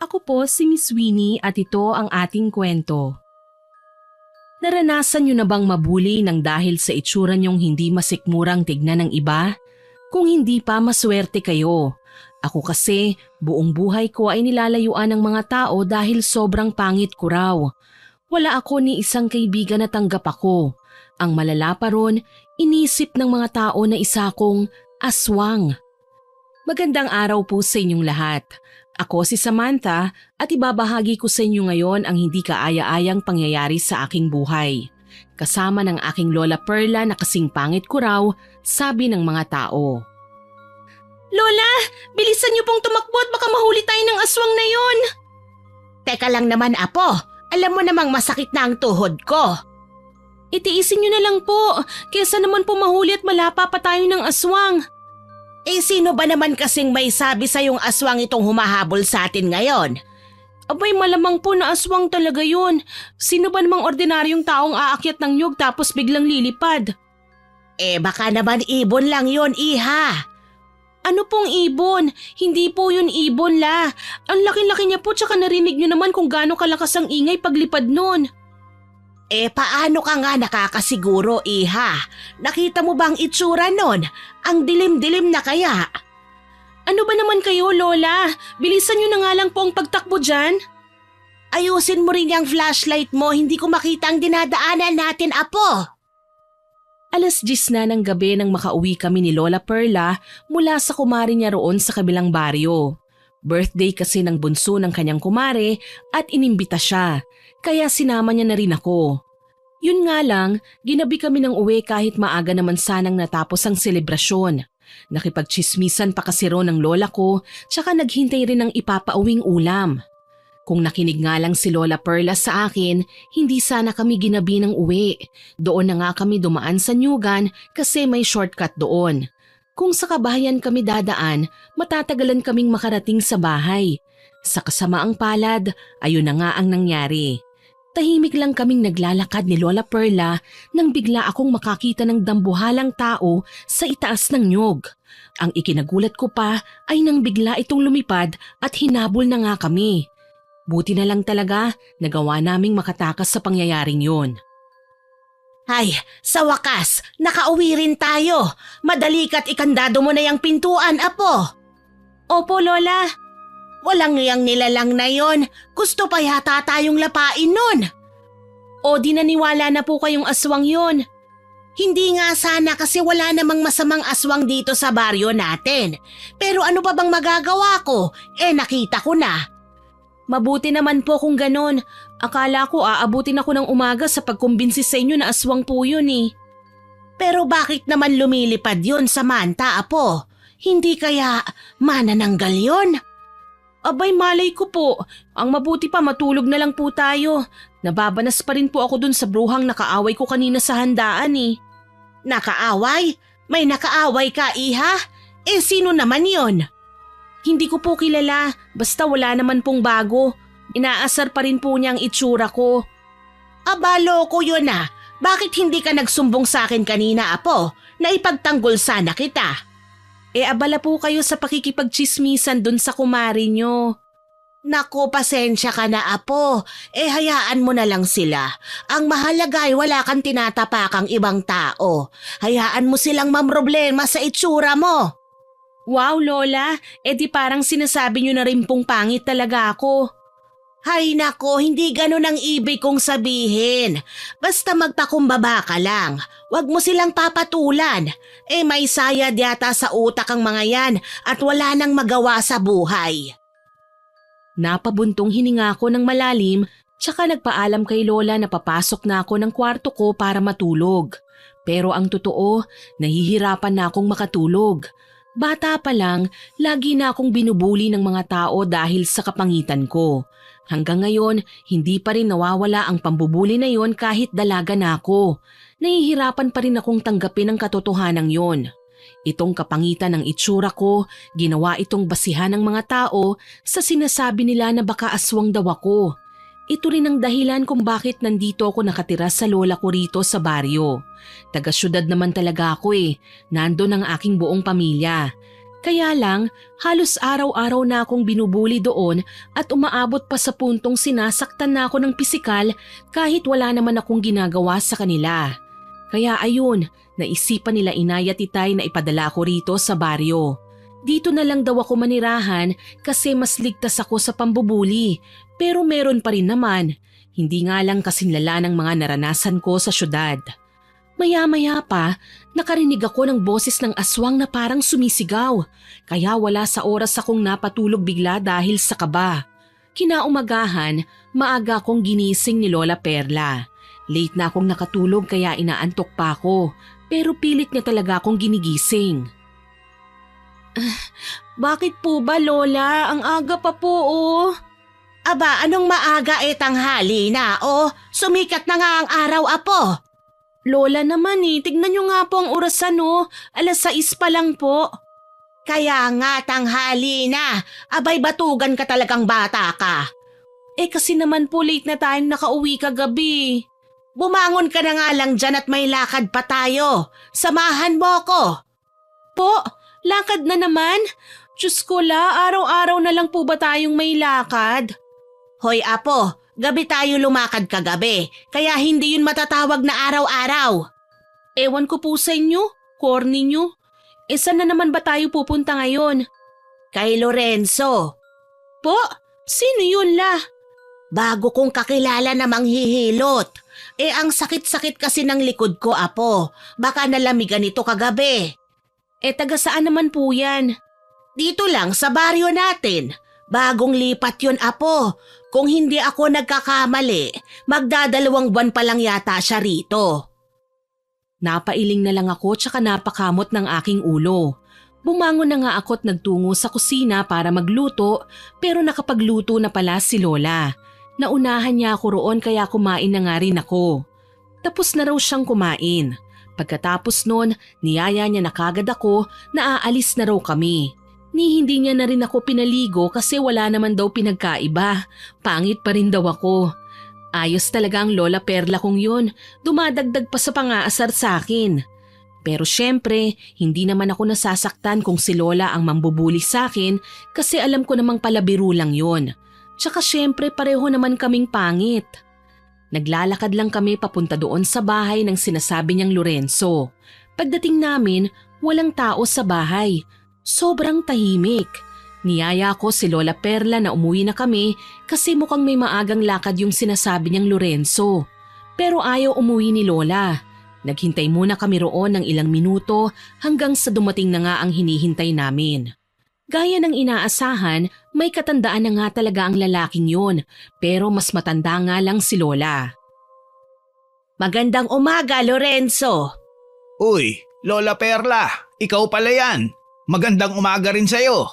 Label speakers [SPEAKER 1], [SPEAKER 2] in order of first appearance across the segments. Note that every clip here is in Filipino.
[SPEAKER 1] Ako po si Miss Winnie at ito ang ating kwento. Naranasan niyo na bang mabuli ng dahil sa itsura niyong hindi masikmurang tignan ng iba? Kung hindi pa, maswerte kayo. Ako kasi, buong buhay ko ay nilalayuan ng mga tao dahil sobrang pangit ko raw. Wala ako ni isang kaibigan na tanggap ako. Ang malala pa ron, inisip ng mga tao na isa akong aswang. Magandang araw po sa inyong lahat. Ako si Samantha at ibabahagi ko sa inyo ngayon ang hindi kaaya-ayang pangyayari sa aking buhay. Kasama ng aking Lola Perla na kasing pangit ko raw, sabi ng mga tao. Lola, bilisan niyo pong tumakbo at baka mahuli tayo ng aswang na yon.
[SPEAKER 2] Teka lang naman, Apo. Alam mo namang masakit na ang tuhod ko.
[SPEAKER 1] Itiisin niyo na lang po, kesa naman po mahuli at malapa pa tayo ng aswang.
[SPEAKER 2] Sino ba naman kasing may sabi sa yung aswang itong humahabol sa atin ngayon?
[SPEAKER 1] Abay, malamang po na aswang talaga yun. Sino ba namang ordinaryong taong aakyat ng nyug tapos biglang lilipad?
[SPEAKER 2] Baka naman ibon lang yun, Iha.
[SPEAKER 1] Ano pong ibon? Hindi po yun ibon, La. Ang laki-laki niya po tsaka narinig niyo naman kung gaano kalakas ang ingay paglipad nun.
[SPEAKER 2] Paano ka nga nakakasiguro, Iha? Nakita mo bang itsura nun? Ang dilim-dilim na kaya?
[SPEAKER 1] Ano ba naman kayo, Lola? Bilisan niyo na nga lang po ang pagtakbo dyan.
[SPEAKER 2] Ayusin mo rin yung flashlight mo, hindi ko makita ang dinadaanan natin, Apo.
[SPEAKER 1] 10:00 na ng gabi nang makauwi kami ni Lola Perla mula sa kumare niya roon sa kabilang baryo. Birthday kasi ng bunso ng kanyang kumare at inimbita siya, kaya sinama niya na rin ako. Yun nga lang, ginabi kami ng uwi kahit maaga naman sanang natapos ang selebrasyon. Nakipagchismisan pa kasi roon ng lola ko, tsaka naghintay rin ng ipapauwing ulam. Kung nakinig nga lang si Lola Perla sa akin, hindi sana kami ginabi ng uwi. Doon na nga kami dumaan sa Nyugan kasi may shortcut doon. Kung sa kabahayan kami dadaan, matatagalan kaming makarating sa bahay. Sa kasamaang palad, ayun na nga ang nangyari. Tahimik lang kaming naglalakad ni Lola Perla nang bigla akong makakita ng dambuhalang tao sa itaas ng nyug. Ang ikinagulat ko pa ay nang bigla itong lumipad at hinabol na nga kami. Buti na lang talaga nagawa naming makatakas sa pangyayaring yun.
[SPEAKER 2] Ay, sa wakas, nakauwi rin tayo. Madali ka't ikandado mo na yung pintuan, Apo.
[SPEAKER 1] Opo, Lola.
[SPEAKER 2] Walang yang nilalang na yon. Gusto pa yata tayong lapain nun.
[SPEAKER 1] O di naniwala na po kayong aswang yon.
[SPEAKER 2] Hindi nga sana kasi wala namang masamang aswang dito sa baryo natin. Pero ano pa bang magagawa ko? Nakita ko na.
[SPEAKER 1] Mabuti naman po kung ganon. Akala ko aabutin ako ng umaga sa pagkumbinsi sa inyo na aswang po yun eh.
[SPEAKER 2] Pero bakit naman lumilipad yun, Samantha, Apo? Hindi kaya manananggal yun?
[SPEAKER 1] Abay, malay ko po. Ang mabuti pa matulog na lang po tayo. Nababanas pa rin po ako dun sa bruhang nakaaway ko kanina sa handaan eh.
[SPEAKER 2] Nakaaway? May nakaaway ka, Iha? Sino naman yon?
[SPEAKER 1] Hindi ko po kilala. Basta wala naman pong bago. Inaasar pa rin po niya ang itsura ko.
[SPEAKER 2] Aba, loko yun ah. Bakit hindi ka nagsumbong sa akin kanina, Apo? Naipagtanggol sana kita.
[SPEAKER 1] Abala po kayo sa pakikipagchismisan dun sa kumari nyo.
[SPEAKER 2] Naku, pasensya ka na, Apo. Hayaan mo na lang sila. Ang mahalaga ay wala kang tinatapakang ibang tao. Hayaan mo silang mamroblema sa itsura mo.
[SPEAKER 1] Wow, Lola. Di parang sinasabi nyo na rin pong pangit talaga ako.
[SPEAKER 2] Hay nako, hindi ganun ang ibig kong sabihin. Basta magpakumbaba ka lang. Huwag mo silang papatulan. May sayad yata sa utak ang mga yan at wala nang magawa sa buhay.
[SPEAKER 1] Napabuntong hininga ko ng malalim, tsaka nagpaalam kay Lola na papasok na ako ng kwarto ko para matulog. Pero ang totoo, nahihirapan na akong makatulog. Bata pa lang, lagi na akong binubuli ng mga tao dahil sa kapangitan ko. Hanggang ngayon, hindi pa rin nawawala ang pambubuli na yon kahit dalaga na ako. Nahihirapan pa rin akong tanggapin ang katotohanan yon. Itong kapangitan ng itsura ko, ginawa itong basihan ng mga tao sa sinasabi nila na baka aswang daw ako. Ito rin ang dahilan kung bakit nandito ako nakatira sa lola ko rito sa baryo. Taga-syudad naman talaga ako Nandun ang aking buong pamilya. Kaya lang, halos araw-araw na akong binubuli doon at umaabot pa sa puntong sinasaktan na ako ng pisikal kahit wala naman akong ginagawa sa kanila. Kaya ayun, naisipan nila Inay at Itay na ipadala ko rito sa baryo. Dito na lang daw ako manirahan kasi mas ligtas ako sa pambubuli. Pero meron pa rin naman, hindi nga lang kasing lala ng mga naranasan ko sa syudad. Maya-maya pa, nakarinig ako ng boses ng aswang na parang sumisigaw. Kaya wala sa oras akong napatulog bigla dahil sa kaba. Kinaumagahan, maaga akong ginising ni Lola Perla. Late na akong nakatulog kaya inaantok pa ako, pero pilit niya talaga akong ginigising. Bakit po ba, Lola? Ang aga pa po, oh.
[SPEAKER 2] Aba, anong maaga tanghali na, oh? Sumikat na nga ang araw, apo.
[SPEAKER 1] Lola naman tignan niyo nga po ang orasan, oh. 6:00 pa lang po.
[SPEAKER 2] Kaya nga tanghali na. Abay, batugan ka talagang bata ka.
[SPEAKER 1] Kasi naman po late na tayong nakauwi kagabi.
[SPEAKER 2] Bumangon ka na nga lang dyan at may lakad pa tayo. Samahan mo ko.
[SPEAKER 1] Po, lakad na naman? Diyos ko la, araw-araw na lang po ba tayong may lakad?
[SPEAKER 2] Hoy apo, gabi tayo lumakad kagabi, kaya hindi yun matatawag na araw-araw.
[SPEAKER 1] Ewan ko po sa inyo, corny nyo. Saan na naman ba tayo pupunta ngayon?
[SPEAKER 2] Kay Lorenzo.
[SPEAKER 1] Po, sino yun la?
[SPEAKER 2] Bago kong kakilala na manghihilot. Ang sakit-sakit kasi ng likod ko, apo. Baka nalamigan ito kagabi.
[SPEAKER 1] Taga saan naman po yan?
[SPEAKER 2] Dito lang sa baryo natin. Bagong lipat yun, apo. Kung hindi ako nagkakamali, magdadalawang buwan pa lang yata siya rito.
[SPEAKER 1] Napailing na lang ako tsaka napakamot ng aking ulo. Bumangon na nga ako at nagtungo sa kusina para magluto pero nakapagluto na pala si Lola. Naunahan niya ako roon kaya kumain na nga rin ako. Tapos na raw siyang kumain. Pagkatapos nun, niyaya niya na kagad ako na aalis na raw kami. Ni hindi niya na rin ako pinaligo kasi wala naman daw pinagkaiba. Pangit pa rin daw ako. Ayos talaga ang Lola Perla kong yun. Dumadagdag pa sa pangaasar sa akin. Pero syempre, hindi naman ako nasasaktan kung si Lola ang mambubuli sa akin kasi alam ko namang palabiro lang yun. Tsaka syempre pareho naman kaming pangit. Naglalakad lang kami papunta doon sa bahay ng sinasabi niyang Lorenzo. Pagdating namin, walang tao sa bahay. Sobrang tahimik. Niyaya ko si Lola Perla na umuwi na kami kasi mukhang may maagang lakad yung sinasabi niyang Lorenzo. Pero ayaw umuwi ni Lola. Naghintay muna kami roon ng ilang minuto hanggang sa dumating na nga ang hinihintay namin. Gaya ng inaasahan, may katandaan na nga talaga ang lalaking yun, pero mas matanda nga lang si Lola.
[SPEAKER 2] Magandang umaga, Lorenzo.
[SPEAKER 3] Uy, Lola Perla, ikaw pala yan. Magandang umaga rin sa'yo.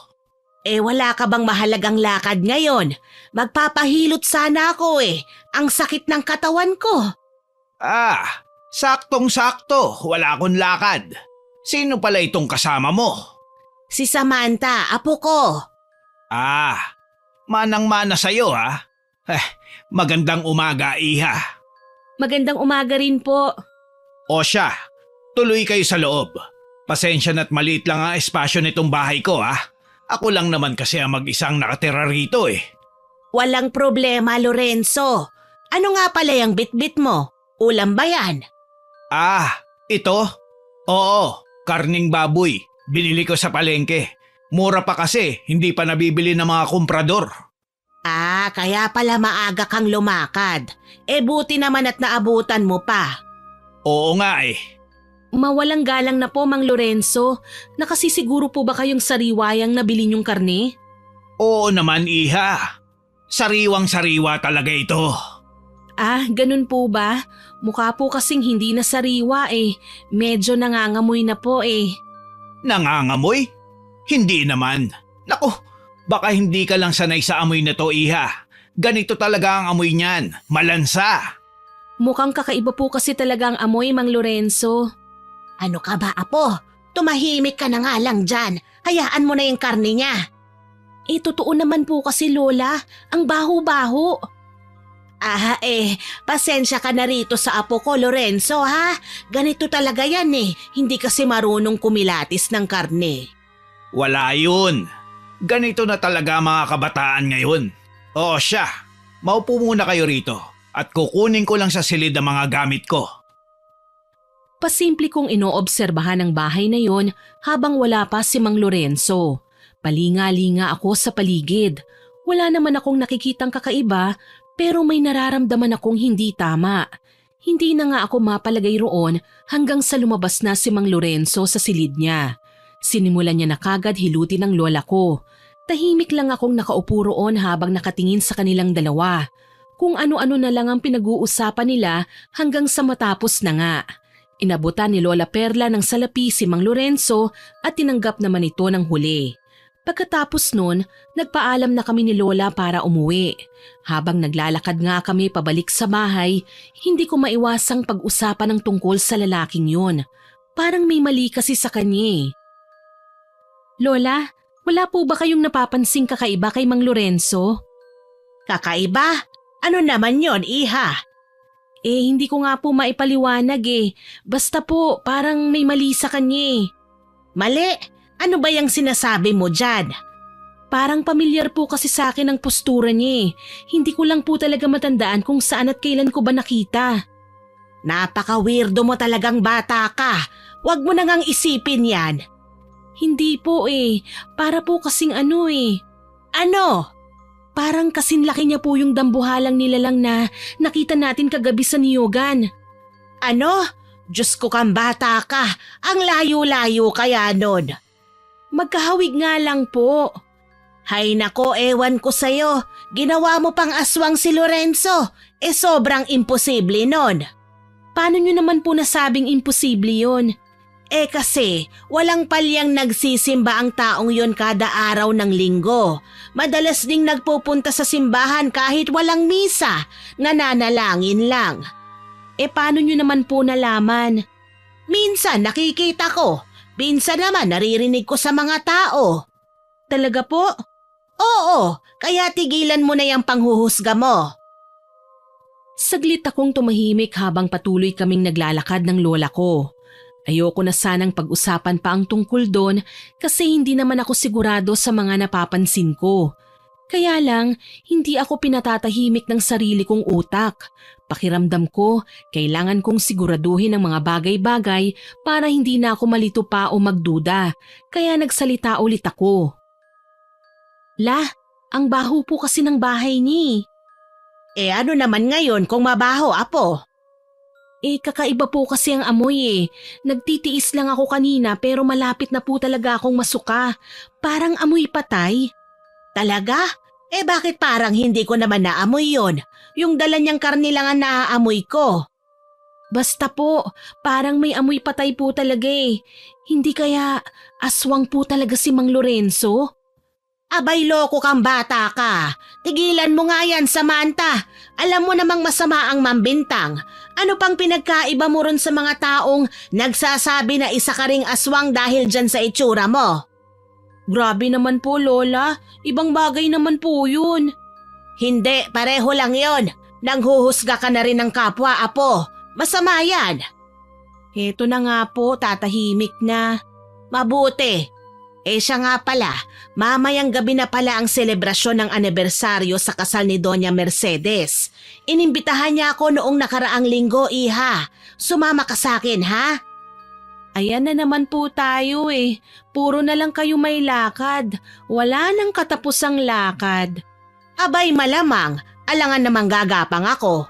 [SPEAKER 2] Wala ka bang mahalagang lakad ngayon? Magpapahilot sana ako Ang sakit ng katawan ko.
[SPEAKER 3] Saktong-sakto, wala akong lakad. Sino pala itong kasama mo?
[SPEAKER 2] Si Samantha, apo ko.
[SPEAKER 3] Manang-mana sa'yo ha. Magandang umaga, iha.
[SPEAKER 1] Magandang umaga rin po.
[SPEAKER 3] O siya, tuloy kayo sa loob. Pasensya na't maliit lang ang espasyo nitong bahay ko ha. Ako lang naman kasi ang mag-isang nakatira rito
[SPEAKER 2] Walang problema, Lorenzo. Ano nga pala yung bitbit mo? Ulam ba yan?
[SPEAKER 3] Ito? Oo, karning baboy. Binili ko sa palengke. Mura pa kasi, hindi pa nabibili ng mga komprador.
[SPEAKER 2] Kaya pala maaga kang lumakad. Buti naman at naabutan mo pa.
[SPEAKER 3] Oo nga
[SPEAKER 1] Mawalang galang na po, Mang Lorenzo. Nakasisiguro po ba kayong sariwayang nabili niyong karne?
[SPEAKER 3] Oo naman, iha. Sariwang-sariwa talaga ito.
[SPEAKER 1] Ganun po ba? Mukha po kasing hindi na sariwa Medyo nangangamoy na po
[SPEAKER 3] Nangangamoy? Hindi naman. Naku, baka hindi ka lang sanay sa amoy na to, iha. Ganito talaga ang amoy niyan. Malansa.
[SPEAKER 1] Mukhang kakaiba po kasi talaga ang amoy, Mang Lorenzo.
[SPEAKER 2] Ano ka ba, apo? Tumahimik ka na nga lang dyan. Hayaan mo na yung karne niya.
[SPEAKER 1] Totoo naman po kasi, Lola. Ang baho-baho.
[SPEAKER 2] Pasensya ka na rito sa apo ko, Lorenzo, ha? Ganito talaga yan Hindi kasi marunong kumilatis ng karne.
[SPEAKER 3] Wala yun. Ganito na talaga mga kabataan ngayon. Oo siya, maupo muna kayo rito at kukunin ko lang sa silid ang mga gamit ko.
[SPEAKER 1] Pasimple kong inoobserbahan ang bahay na yon habang wala pa si Mang Lorenzo. Palinga-linga ako sa paligid. Wala naman akong nakikitang kakaiba pero may nararamdaman akong hindi tama. Hindi na nga ako mapalagay roon hanggang sa lumabas na si Mang Lorenzo sa silid niya. Sinimulan niya na kagad hilutin ang lola ko. Tahimik lang akong nakaupo roon habang nakatingin sa kanilang dalawa. Kung ano-ano na lang ang pinag-uusapan nila hanggang sa matapos na nga. Inabutan ni Lola Perla ng salapi si Mang Lorenzo at tinanggap naman ito ng huli. Pagkatapos nun, nagpaalam na kami ni Lola para umuwi. Habang naglalakad nga kami pabalik sa bahay, hindi ko maiwasang pag-usapan ng tungkol sa lalaking yun. Parang may mali kasi sa kanya. Lola, wala po ba kayong napapansing kakaiba kay Mang Lorenzo?
[SPEAKER 2] Kakaiba? Ano naman yon, iha?
[SPEAKER 1] Hindi ko nga po maipaliwanag Basta po, parang may mali sa kanya
[SPEAKER 2] Mali? Ano ba yung sinasabi mo dyan?
[SPEAKER 1] Parang pamilyar po kasi sa akin ang postura niya Hindi ko lang po talaga matandaan kung saan at kailan ko ba nakita.
[SPEAKER 2] Napaka-weirdo mo talagang bata ka. Huwag mo nang isipin yan.
[SPEAKER 1] Hindi po Para po kasing ano
[SPEAKER 2] Ano?
[SPEAKER 1] Parang kasing laki niya po yung dambuhalang nilalang na nakita natin kagabi sa Niyogan.
[SPEAKER 2] Ano? Diyos ko kang bata ka. Ang layo-layo kaya nun.
[SPEAKER 1] Magkahawig nga lang po.
[SPEAKER 2] Hay nako, ewan ko sa'yo. Ginawa mo pang aswang si Lorenzo. Sobrang imposible nun.
[SPEAKER 1] Paano nyo naman po nasabing imposible yun?
[SPEAKER 2] Kasi walang palyang nagsisimba ang taong yon kada araw ng linggo. Madalas ding nagpupunta sa simbahan kahit walang misa, nananalangin lang.
[SPEAKER 1] Paano nyo naman po nalaman?
[SPEAKER 2] Minsan nakikita ko, minsan naman naririnig ko sa mga tao.
[SPEAKER 1] Talaga po?
[SPEAKER 2] Oo, kaya tigilan mo na yung panghuhusga mo.
[SPEAKER 1] Saglit akong tumahimik habang patuloy kaming naglalakad ng lola ko. Ayoko na sanang pag-usapan pa ang tungkol doon kasi hindi naman ako sigurado sa mga napapansin ko. Kaya lang, hindi ako pinatatahimik ng sarili kong utak. Pakiramdam ko, kailangan kong siguraduhin ang mga bagay-bagay para hindi na ako malito pa o magduda. Kaya nagsalita ulit ako. La, ang baho po kasi ng bahay niya.
[SPEAKER 2] Ano naman ngayon kung mabaho, apo?
[SPEAKER 1] Kakaiba po kasi ang amoy Nagtitiis lang ako kanina pero malapit na po talaga akong masuka. Parang amoy patay.
[SPEAKER 2] Talaga? Bakit parang hindi ko naman naamoy yon? Yung dala niyang karne lang ang naaamoy ko.
[SPEAKER 1] Basta po, parang may amoy patay po talaga Hindi kaya aswang po talaga si Mang Lorenzo?
[SPEAKER 2] Abay, loko kang bata ka. Tigilan mo nga yan, Samantha. Alam mo namang masama ang mambintang. Ano pang pinagkaiba mo ron sa mga taong nagsasabi na isa ka ring aswang dahil dyan sa itsura mo?
[SPEAKER 1] Grabe naman po, Lola. Ibang bagay naman po yun.
[SPEAKER 2] Hindi, pareho lang yon. Nanghuhusga ka na rin ng kapwa, apo. Masama yan.
[SPEAKER 1] Heto na nga po, tatahimik na.
[SPEAKER 2] Mabuti. Siya nga pala, mamayang gabi na pala ang selebrasyon ng anibersaryo sa kasal ni Doña Mercedes. Inimbitahan niya ako noong nakaraang linggo, iha. Sumama ka sa akin, ha?
[SPEAKER 1] Ayan na naman po tayo Puro na lang kayo may lakad. Wala nang katapusang lakad.
[SPEAKER 2] Abay, malamang. Alangan namang gagapang ako.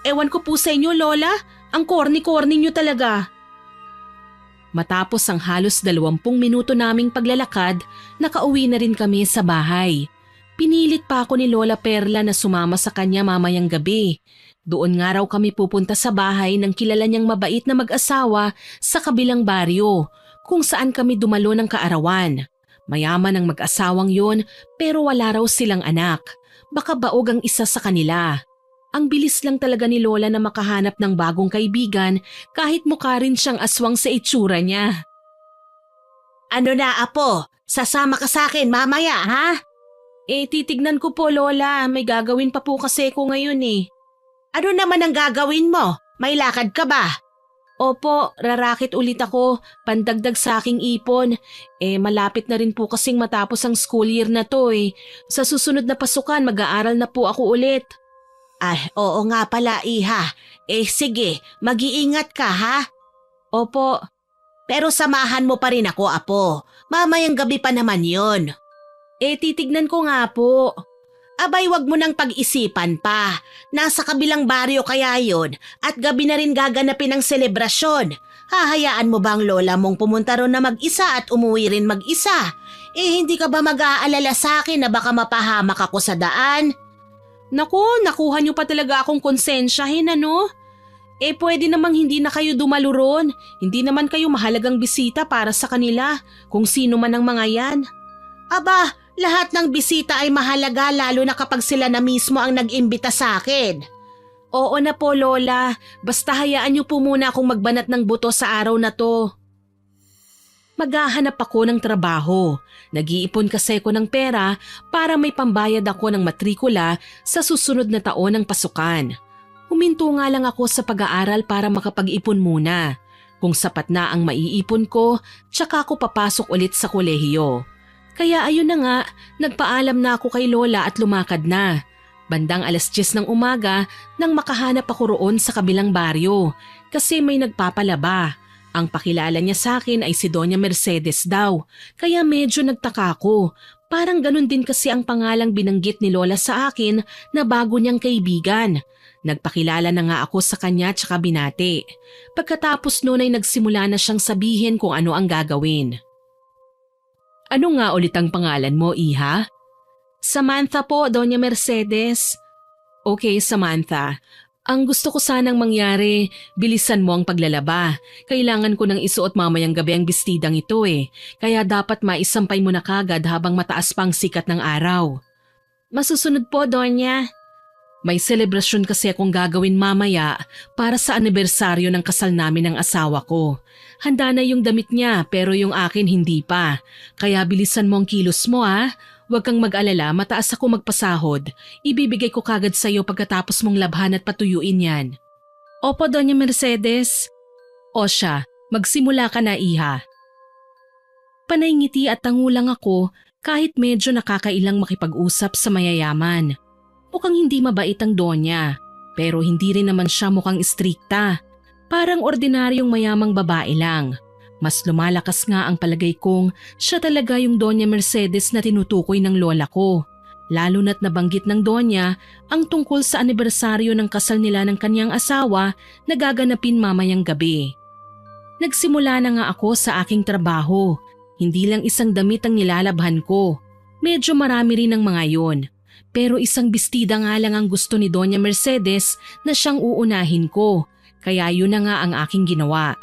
[SPEAKER 1] Ewan ko po sa inyo, Lola. Ang corny-corny niyo talaga. Matapos ang halos 20 minuto naming paglalakad, nakauwi na rin kami sa bahay. Pinilit pa ako ni Lola Perla na sumama sa kanya mamayang gabi. Doon nga raw kami pupunta sa bahay ng kilala niyang mabait na mag-asawa sa kabilang baryo, kung saan kami dumalo ng kaarawan. Mayaman ang mag-asawang yon pero wala raw silang anak. Baka baog ang isa sa kanila. Ang bilis lang talaga ni Lola na makahanap ng bagong kaibigan kahit mukha rin siyang aswang sa itsura niya.
[SPEAKER 2] Ano na, apo? Sasama ka sa akin mamaya, ha?
[SPEAKER 1] Titignan ko po, Lola. May gagawin pa po kasi ko ngayon
[SPEAKER 2] Ano naman ang gagawin mo? May lakad ka ba?
[SPEAKER 1] Opo, rarakit ulit ako, pandagdag sa aking ipon. Malapit na rin po kasing matapos ang school year na to eh. Sa susunod na pasukan, mag-aaral na po ako ulit.
[SPEAKER 2] Ay, oo nga pala, Iha. Sige, mag-iingat ka ha.
[SPEAKER 1] Opo,
[SPEAKER 2] Pero samahan mo pa rin ako, Apo. Mamayang gabi pa naman yon.
[SPEAKER 1] titignan ko nga po.
[SPEAKER 2] Abay, wag mo nang pag-isipan pa. Nasa kabilang baryo kaya yon at gabi na rin gaganapin ang selebrasyon. Hahayaan mo ba ang lola mong pumunta ron na mag-isa at umuwi rin mag-isa? Hindi ka ba mag-aalala sa akin na baka mapahamak ako sa daan?
[SPEAKER 1] Naku, nakuha niyo pa talaga akong konsensyahin ano? Pwede namang hindi na kayo dumalo ron. Hindi naman kayo mahalagang bisita para sa kanila, kung sino man ang mga yan.
[SPEAKER 2] Aba, lahat ng bisita ay mahalaga lalo na kapag sila na mismo ang nag-imbita sa akin.
[SPEAKER 1] Oo na po, Lola. Basta hayaan niyo po muna akong magbanat ng buto sa araw na to. Maghahanap ako ng trabaho. Nag-iipon kasi ako ng pera para may pambayad ako ng matrikula sa susunod na taon ng pasukan. Huminto nga lang ako sa pag-aaral para makapag-ipon muna. Kung sapat na ang maiipon ko, tsaka ako papasok ulit sa kolehiyo. Kaya ayun na nga, nagpaalam na ako kay Lola at lumakad na. Bandang 10:00 ng umaga nang makahanap ako roon sa kabilang baryo kasi may nagpapalaba. Ang pakilala niya sa akin ay si Doña Mercedes daw, kaya medyo nagtaka ako. Parang ganun din kasi ang pangalang binanggit ni Lola sa akin na bago niyang kaibigan. Nagpakilala na nga ako sa kanya tsaka binati. Pagkatapos noon ay nagsimula na siyang sabihin kung ano ang gagawin. Ano nga ulit ang pangalan mo, Iha? Samantha po, Doña Mercedes. Okay, Samantha. Ang gusto ko sanang mangyari, bilisan mo ang paglalaba. Kailangan ko nang isuot mamayang gabi ang bestidang ito kaya dapat maisampay mo na kagad habang mataas pang sikat ng araw. Masusunod po, Doña. May selebrasyon kasi akong gagawin mamaya para sa anibersaryo ng kasal namin ng asawa ko. Handa na yung damit niya pero yung akin hindi pa. Kaya bilisan mo ang kilos mo Huwag kang mag-alala, mataas ako magpasahod. Ibibigay ko kagad sa iyo pagkatapos mong labhan at patuyuin yan. Opo, Doña Mercedes. O siya, magsimula ka na, Iha. Panay ngiti at tangulang ako kahit medyo nakakailang makipag-usap sa mayayaman. Mukhang hindi mabait ang Donya, pero hindi rin naman siya mukhang istrikta. Parang ordinaryong mayamang babae lang. Mas lumalakas nga ang palagay kong siya talaga yung Doña Mercedes na tinutukoy ng lola ko. Lalo na't nabanggit ng Donya ang tungkol sa anibersaryo ng kasal nila ng kanyang asawa na gaganapin mamayang gabi. Nagsimula na nga ako sa aking trabaho. Hindi lang isang damit ang nilalabhan ko. Medyo marami rin ang mga yon. Pero isang bestida nga lang ang gusto ni Doña Mercedes na siyang uunahin ko. Kaya yun na nga ang aking ginawa.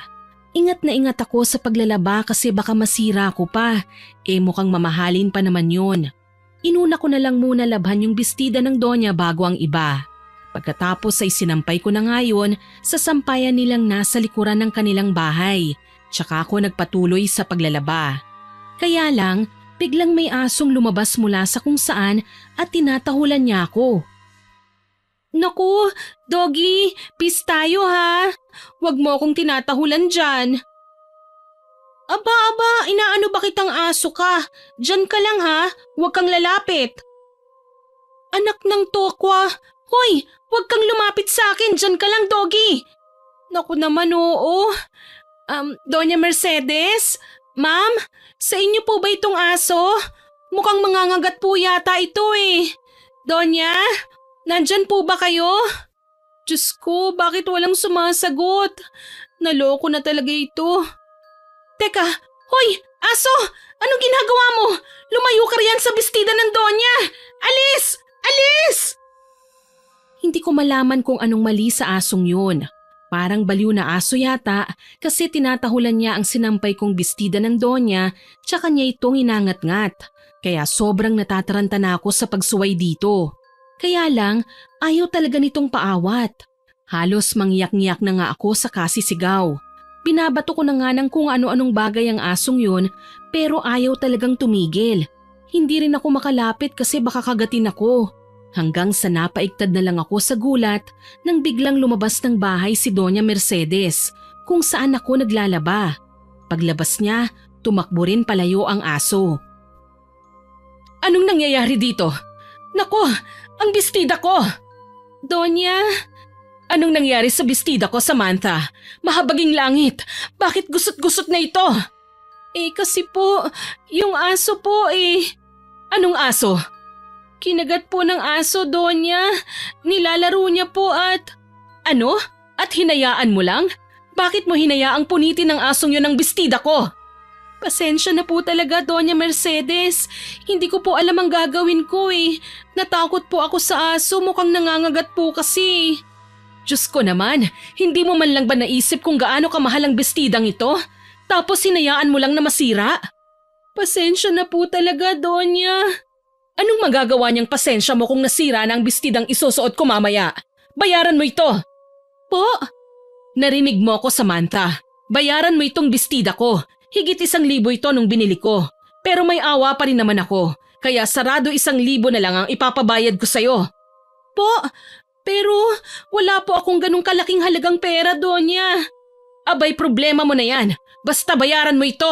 [SPEAKER 1] Ingat na ingat ako sa paglalaba kasi baka masira ko pa. Mukhang mamahalin pa naman yun. Inuna ko na lang muna labhan yung bestida ng Donya bago ang iba. Pagkatapos ay sinampay ko na ngayon sa sampayan nilang nasa likuran ng kanilang bahay. Tsaka ako nagpatuloy sa paglalaba. Kaya lang, biglang may asong lumabas mula sa kung saan at tinatahulan niya ako. Naku, Doggy, peace tayo ha. Huwag mo akong tinatahulan dyan. Aba, inaano ba kitang aso ka? Diyan ka lang ha, huwag kang lalapit. Anak ng tokwa, hoy, huwag kang lumapit sa akin, diyan ka lang Doggy. Naku naman oo. Doña Mercedes, Ma'am, sa inyo po ba itong aso? Mukhang mangangagat po yata ito Donya, nandyan po ba kayo? Diyos ko, bakit walang sumasagot? Naloko na talaga ito. Teka, hoy, aso! Anong ginagawa mo? Lumayo ka riyan sa bestida ng Donya! Alis! Alis! Hindi ko malaman kung anong mali sa asong yun. Parang baliw na aso yata kasi tinatahulan niya ang sinampay kong bestida ng Donya tsaka niya itong inangat-ngat. Kaya sobrang natataranta na ako sa pagsuway dito. Kaya lang, ayaw talaga nitong paawat. Halos mangyak-ngyak na nga ako sa kasisigaw. Binabato ko na nga ng kung ano-anong bagay ang asong yun pero ayaw talagang tumigil. Hindi rin ako makalapit kasi baka kagatin ako. Hanggang sa napaigtad na lang ako sa gulat nang biglang lumabas ng bahay si Doña Mercedes. kung saan ako naglalaba. Paglabas niya, tumakbo rin palayo ang aso. Anong nangyayari dito? Nako, ang bestida ko! Donya, anong nangyari sa bestida ko, Samantha? Mahabaging langit, bakit gusot-gusot na ito? Kasi po, yung aso po Anong aso? Kinagat po ng aso, Donya. Nilalaro niya po at… Ano? At hinayaan mo lang? Bakit mo hinayaang punitin ng asong yun ang bestida ko? Pasensya na po talaga, Doña Mercedes. Hindi ko po alam ang gagawin ko Natakot po ako sa aso, mukhang nangangagat po kasi. Diyos ko naman, hindi mo man lang ba naisip kung gaano kamahal ang bestidang ito? Tapos hinayaan mo lang na masira? Pasensya na po talaga, Donya. Anong magagawa niyang pasensya mo kung nasira na ang bestidang isusuot ko mamaya? Bayaran mo ito! Po? Narinig mo ko, Samantha. Bayaran mo itong bestida ko. Higit 1,000 ito nung binili ko. Pero may awa pa rin naman ako. Kaya sarado 1,000 na lang ang ipapabayad ko sa'yo. Po, pero wala po akong ganong kalaking halagang pera, Donya. Abay, problema mo na yan. Basta bayaran mo ito.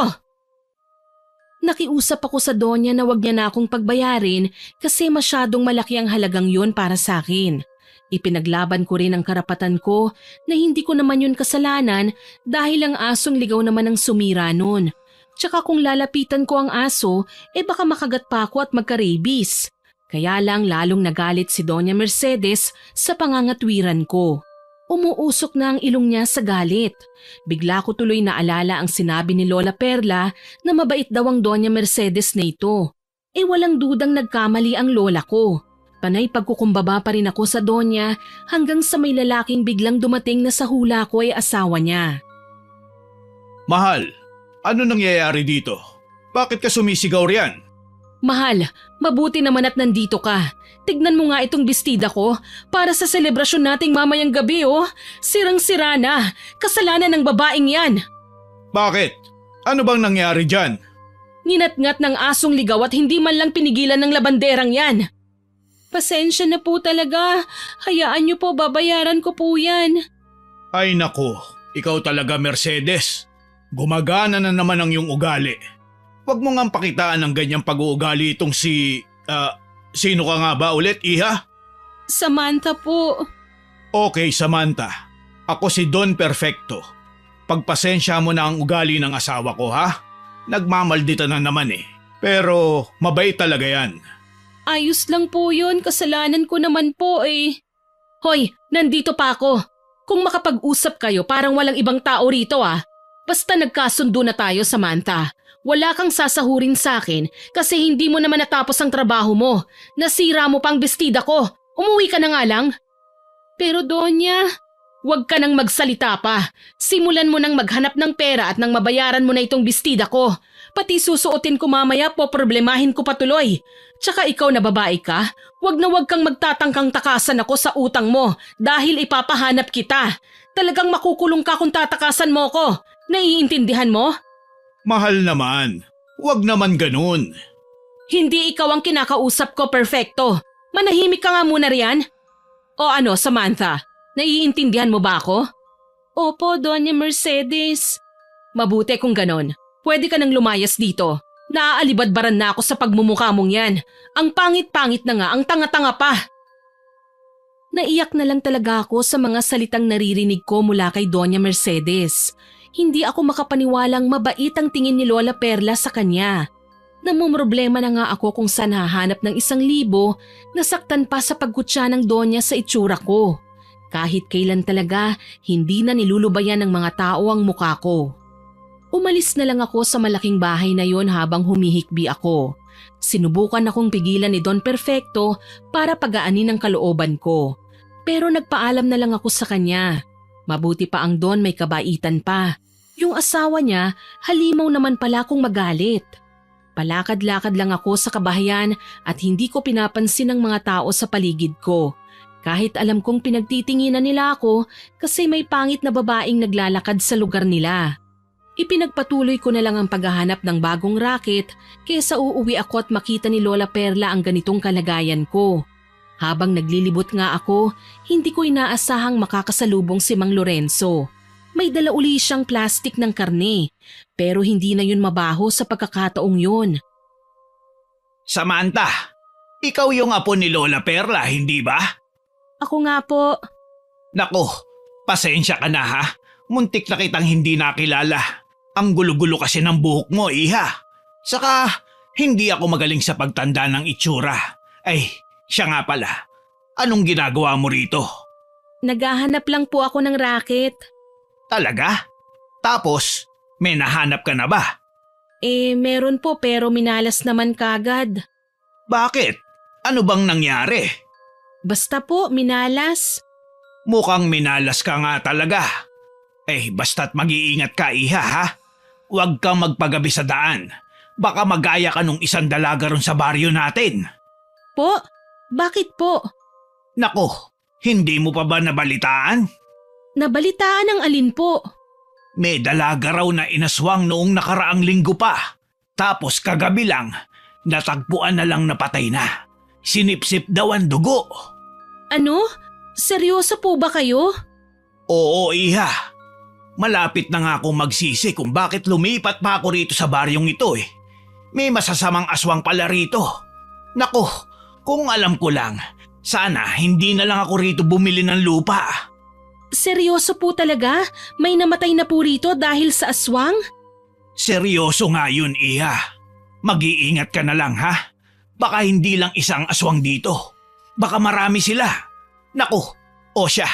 [SPEAKER 1] Nakiusap ako sa Donya na wag niya na akong pagbayarin kasi masyadong malaki ang halagang yun para sa akin. Ipinaglaban ko rin ang karapatan ko na hindi ko naman yun kasalanan dahil ang asong ligaw naman ang sumira nun. Tsaka kung lalapitan ko ang aso, baka makagat pa ako at magka-rabies. Kaya lang lalong nagalit si Doña Mercedes sa pangangatwiran ko. Umuusok na ang ilong niya sa galit. Bigla ko tuloy naalala ang sinabi ni Lola Perla na mabait daw ang Doña Mercedes na ito. Walang dudang nagkamali ang lola ko. Panay pagkukumbaba pa rin ako sa Donya hanggang sa may lalaking biglang dumating na sa hula ko ay asawa niya.
[SPEAKER 3] Mahal, ano nangyayari dito? Bakit ka sumisigaw riyan?
[SPEAKER 1] Mahal, mabuti naman at nandito ka. Tignan mo nga itong bestida ko para sa selebrasyon nating mamayang gabi Sirang-sira na. Kasalanan ng babaeng yan.
[SPEAKER 3] Bakit? Ano bang nangyari dyan?
[SPEAKER 1] Ninatngat ng asong ligaw at hindi man lang pinigilan ng labanderang yan. Pasensya na po talaga. Hayaan niyo po, babayaran ko po yan.
[SPEAKER 3] Ay nako, ikaw talaga Mercedes. Gumagana na naman ang iyong ugali. Huwag mo ngang pakitaan ng ganyang pag-uugali itong sino ka nga ba ulit, Iha?
[SPEAKER 1] Samantha po.
[SPEAKER 3] Okay, Samantha. Ako si Don Perfecto. Pagpasensya mo na ang ugali ng asawa ko, ha? Nagmamaldita na naman Pero mabait talaga yan.
[SPEAKER 1] Ayos lang po yun, kasalanan ko naman po Hoy, nandito pa ako. Kung makapag-usap kayo parang walang ibang tao rito Basta nagkasundo na tayo, Samantha. Wala kang sasahurin sa akin kasi hindi mo naman natapos ang trabaho mo. Nasira mo pang bestida ko. Umuwi ka na nga lang. Pero Donya, huwag ka nang magsalita pa. Simulan mo nang maghanap ng pera at nang mabayaran mo na itong bestida ko. Pati susuotin ko mamaya poproblemahin ko patuloy. Tsaka ikaw na babae ka, huwag kang magtatangkang takasan ako sa utang mo dahil ipapahanap kita. Talagang makukulong ka kung tatakasan mo ko. Naiintindihan mo?
[SPEAKER 3] Mahal naman. Huwag naman ganun.
[SPEAKER 1] Hindi ikaw ang kinakausap ko, Perfecto. Manahimik ka nga muna riyan. O ano, Samantha? Naiintindihan mo ba ako? Opo, Doña Mercedes. Mabuti kung ganon. Pwede ka nang lumayas dito. Naaalibadbaran na ako sa pagmumukha mong yan. Ang pangit-pangit na nga, ang tanga-tanga pa. Naiyak na lang talaga ako sa mga salitang naririnig ko mula kay Doña Mercedes. Hindi ako makapaniwalang mabait ang tingin ni Lola Perla sa kanya. Namumroblema na nga ako kung saan hahanap ng 1,000, nasaktan pa sa pagkutsa ng Donya sa itsura ko. Kahit kailan talaga, hindi na nilulubayan ng mga tao ang mukha ko. Umalis na lang ako sa malaking bahay na yon habang humihikbi ako. Sinubukan akong pigilan ni Don Perfecto para pagaanin ang kalooban ko. Pero nagpaalam na lang ako sa kanya. Mabuti pa ang Don may kabaitan pa. Yung asawa niya, halimaw naman pala kung magalit. Palakad-lakad lang ako sa kabahayan at hindi ko pinapansin ang mga tao sa paligid ko. Kahit alam kong pinagtitinginan nila ako kasi may pangit na babaeng naglalakad sa lugar nila. Ipinagpatuloy ko na lang ang paghahanap ng bagong racket kaysa uuwi ako at makita ni Lola Perla ang ganitong kalagayan ko. Habang naglilibot nga ako, hindi ko inaasahang makakasalubong si Mang Lorenzo. may dala uli siyang plastik ng karne. Pero hindi na yun mabaho sa pagkakataong yun.
[SPEAKER 3] Samantha, ikaw yung apo ni Lola Perla, hindi ba?
[SPEAKER 1] Ako nga po.
[SPEAKER 3] Nako, pasensya ka na ha. Muntik na kitang hindi nakilala. Ang gulo-gulo kasi ng buhok mo, iha. Saka, hindi ako magaling sa pagtanda ng itsura. Ay, siya nga pala. Anong ginagawa mo rito?
[SPEAKER 1] Naghahanap lang po ako ng racket.
[SPEAKER 3] Talaga? Tapos, may nahanap ka na ba?
[SPEAKER 1] Meron po pero minalas naman kagad.
[SPEAKER 3] Bakit? Ano bang nangyari?
[SPEAKER 1] Basta po, minalas.
[SPEAKER 3] Mukhang minalas ka nga talaga. Basta't mag-iingat ka, iha ha. Huwag kang magpagabi sa daan. Baka magaya ka nung isang dalaga ron sa baryo natin.
[SPEAKER 1] Po? Bakit po?
[SPEAKER 3] Nako, hindi mo pa ba nabalitaan?
[SPEAKER 1] Nabalitaan ang alin po?
[SPEAKER 3] May dalaga raw na inaswang noong nakaraang linggo pa. Tapos kagabi lang, natagpuan na lang napatay na. Sinipsip daw ang dugo.
[SPEAKER 1] Ano? Seryoso po ba kayo?
[SPEAKER 3] Oo, iha. Malapit na nga akong magsisi kung bakit lumipat pa ako rito sa baryong ito. May masasamang aswang pala rito. Nako, kung alam ko lang, sana hindi na lang ako rito bumili ng lupa.
[SPEAKER 1] Seryoso po talaga? May namatay na po rito dahil sa aswang?
[SPEAKER 3] Seryoso nga yun, iha. Mag-iingat ka na lang ha. Baka hindi lang isang aswang dito. Baka marami sila. Naku, o siya,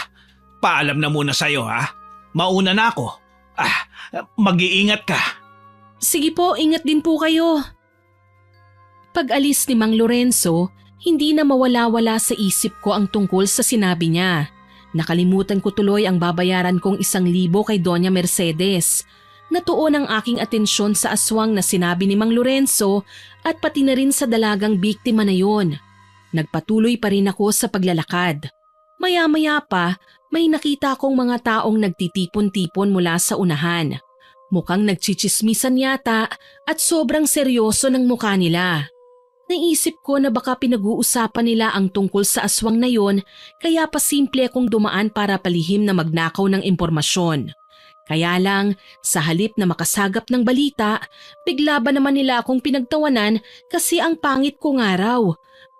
[SPEAKER 3] paalam na muna sa'yo ha. Mauna na ako. Mag-iingat ka.
[SPEAKER 1] Sige po, ingat din po kayo. Pag-alis ni Mang Lorenzo, hindi na mawala-wala sa isip ko ang tungkol sa sinabi niya. Nakalimutan ko tuloy ang babayaran kong 1,000 kay Doña Mercedes. Natuon ang aking atensyon sa aswang na sinabi ni Mang Lorenzo at pati na rin sa dalagang biktima na yon. Nagpatuloy pa rin ako sa paglalakad. Maya-maya pa, may nakita kong mga taong nagtitipon-tipon mula sa unahan. Mukhang nagchichismisan yata at sobrang seryoso ng mukha nila. Naisip ko na baka pinag-uusapan nila ang tungkol sa aswang na yon kaya pa simple akong dumaan para palihim na magnakaw ng impormasyon. Kaya lang, sa halip na makasagap ng balita, bigla ba naman nila akong pinagtawanan kasi ang pangit ko nga raw.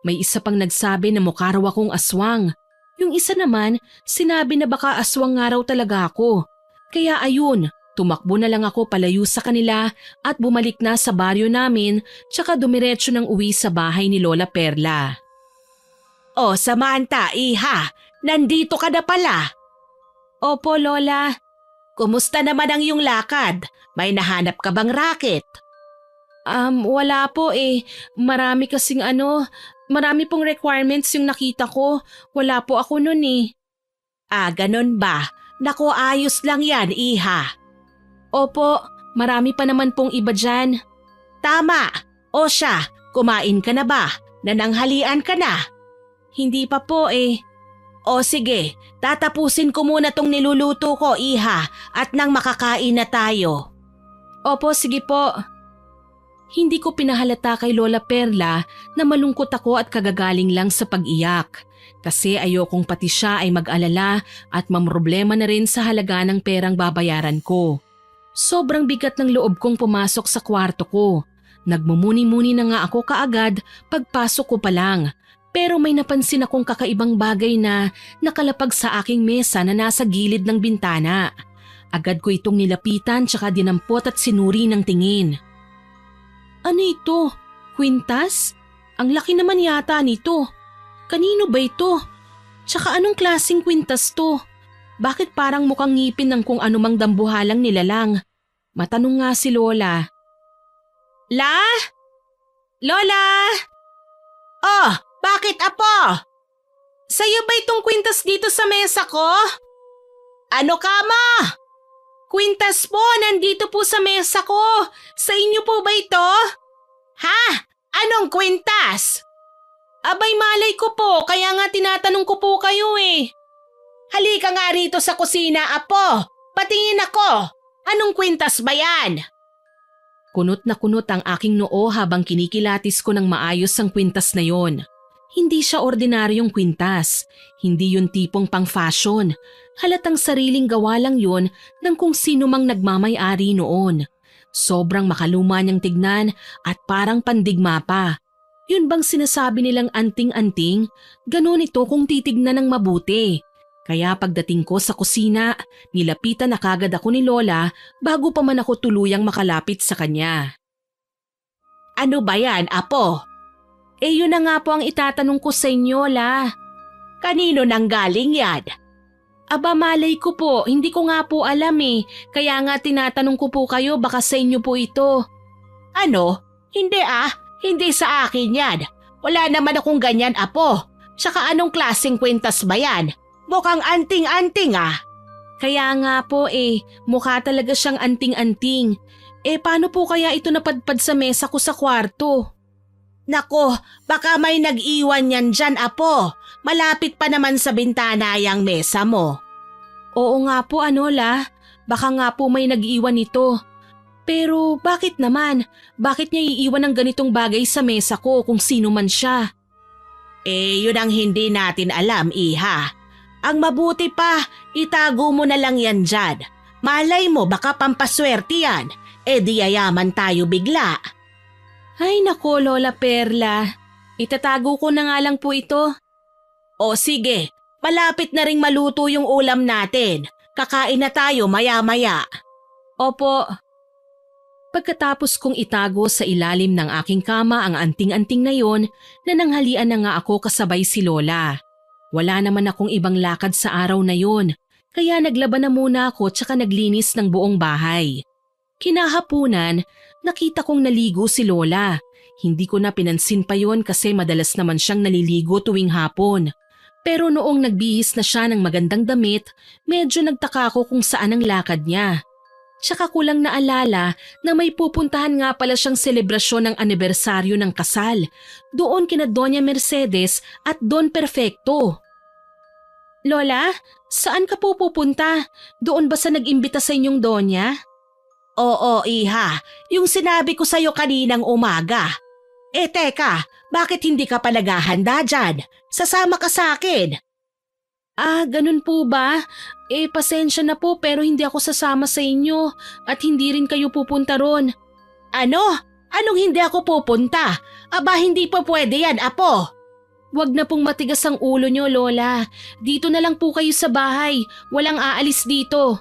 [SPEAKER 1] May isa pang nagsabi na mukha raw akong aswang. Yung isa naman, sinabi na baka aswang nga raw talaga ako. Kaya ayun, tumakbo na lang ako palayo sa kanila at bumalik na sa baryo namin tsaka dumiretso ng uwi sa bahay ni Lola Perla.
[SPEAKER 2] Oh, Samantha, iha, nandito ka na pala.
[SPEAKER 1] Opo, Lola.
[SPEAKER 2] Kumusta naman ang iyong lakad? May nahanap ka bang racket?
[SPEAKER 1] Wala po Marami kasing marami pong requirements yung nakita ko. Wala po ako nun
[SPEAKER 2] Ganun ba? Naku, ayos lang yan, iha.
[SPEAKER 1] Opo, marami pa naman pong iba dyan.
[SPEAKER 2] Tama. O siya, kumain ka na ba? Nananghalian ka na?
[SPEAKER 1] Hindi pa po
[SPEAKER 2] O sige, tatapusin ko muna tong niluluto ko, iha, at nang makakain na tayo.
[SPEAKER 1] Opo, sige po. Hindi ko pinahalata kay Lola Perla na malungkot ako at kagagaling lang sa pag-iyak. Kasi ayokong pati siya ay mag-alala at mamroblema na rin sa halaga ng perang babayaran ko. Sobrang bigat ng loob kong pumasok sa kwarto ko. Nagmumuni-muni na nga ako kaagad pagpasok ko pa lang. Pero may napansin akong kakaibang bagay na nakalapag sa aking mesa na nasa gilid ng bintana. Agad ko itong nilapitan tsaka dinampot at sinuri ng tingin. Ano ito? Kwintas? Ang laki naman yata nito. Kanino ba ito? Tsaka anong klaseng kwintas to? Bakit parang mukhang ngipin ng kung anumang dambuhalang nilalang? Matanong nga si Lola.
[SPEAKER 2] Lola! Oh, bakit apo? Sa'yo ba itong kwintas dito sa mesa ko? Ano ka ma? Kwintas po, nandito po sa mesa ko. Sa inyo po ba ito? Ha? Anong kwintas? Abay malay ko po, kaya nga tinatanong ko po kayo Halika nga rito sa kusina, apo. Patingin ako. Anong kwintas ba yan?
[SPEAKER 1] Kunot na kunot ang aking noo habang kinikilatis ko ng maayos ang kwintas na yon. Hindi siya ordinaryong kwintas. Hindi yun tipong pang-fashion. Halatang sariling gawa lang yun ng kung sino mang nagmamay-ari noon. Sobrang makaluma niyang tignan at parang pandigma pa. Yun bang sinasabi nilang anting-anting? Ganon ito kung titignan ng mabuti. Kaya pagdating ko sa kusina, nilapitan na kagad ako ni Lola bago pa man ako tuluyang makalapit sa kanya.
[SPEAKER 2] Ano ba yan, Apo?
[SPEAKER 1] Yun na nga po ang itatanong ko sa inyo, La.
[SPEAKER 2] Kanino nang galing yan?
[SPEAKER 1] Aba malay ko po, hindi ko nga po alam eh. Kaya nga tinatanong ko po kayo, baka sa inyo po ito.
[SPEAKER 2] Ano? Hindi sa akin yan. Wala naman akong ganyan, Apo. Tsaka anong klaseng kwintas ba yan? Mukhang anting-anting ah.
[SPEAKER 1] Kaya nga po mukha talaga siyang anting-anting. Paano po kaya ito napadpad sa mesa ko sa kwarto?
[SPEAKER 2] Nako, baka may nag-iwan yan dyan, Apo. Malapit pa naman sa bintana yung mesa mo.
[SPEAKER 1] Oo nga po, La. Baka nga po may nag-iwan ito. Pero bakit naman? Bakit niya iiwan ng ganitong bagay sa mesa ko kung sino man siya?
[SPEAKER 2] Yun ang hindi natin alam, Iha. Ang mabuti pa, itago mo na lang yan dyan. Malay mo, baka pampaswerte yan. Di yayaman tayo bigla.
[SPEAKER 1] Ay nako, Lola Perla. Itatago ko na nga lang po ito.
[SPEAKER 2] O sige, malapit na ring maluto yung ulam natin. Kakain na tayo maya-maya.
[SPEAKER 1] Opo. Pagkatapos kong itago sa ilalim ng aking kama ang anting-anting na yon, nananghalian na nga ako kasabay si Lola. Wala naman akong ibang lakad sa araw na yon, kaya naglaban na muna ako tsaka naglinis ng buong bahay. Kinahapunan, nakita kong naligo si Lola. Hindi ko na pinansin pa yon kasi madalas naman siyang naliligo tuwing hapon. Pero noong nagbihis na siya ng magandang damit, medyo nagtaka ako kung saan ang lakad niya. Tsaka ko lang naalala na may pupuntahan nga pala siyang selebrasyon ng anibersaryo ng kasal. Doon kina Doña Mercedes at Don Perfecto. Lola, saan ka po pupunta? Doon ba sa nag-imbita sa inyong Doña?
[SPEAKER 2] Oo, Iha. Yung sinabi ko sa'yo kaninang umaga. Teka, bakit hindi ka pa naghahanda dyan? Sasama ka sa akin.
[SPEAKER 1] Ganun po ba? Pasensya na po pero hindi ako sasama sa inyo at hindi rin kayo pupunta ron.
[SPEAKER 2] Ano? Anong hindi ako pupunta? Aba, hindi pa pwede yan, Apo.
[SPEAKER 1] Wag na pong matigas ang ulo nyo, Lola. Dito na lang po kayo sa bahay. Walang aalis dito.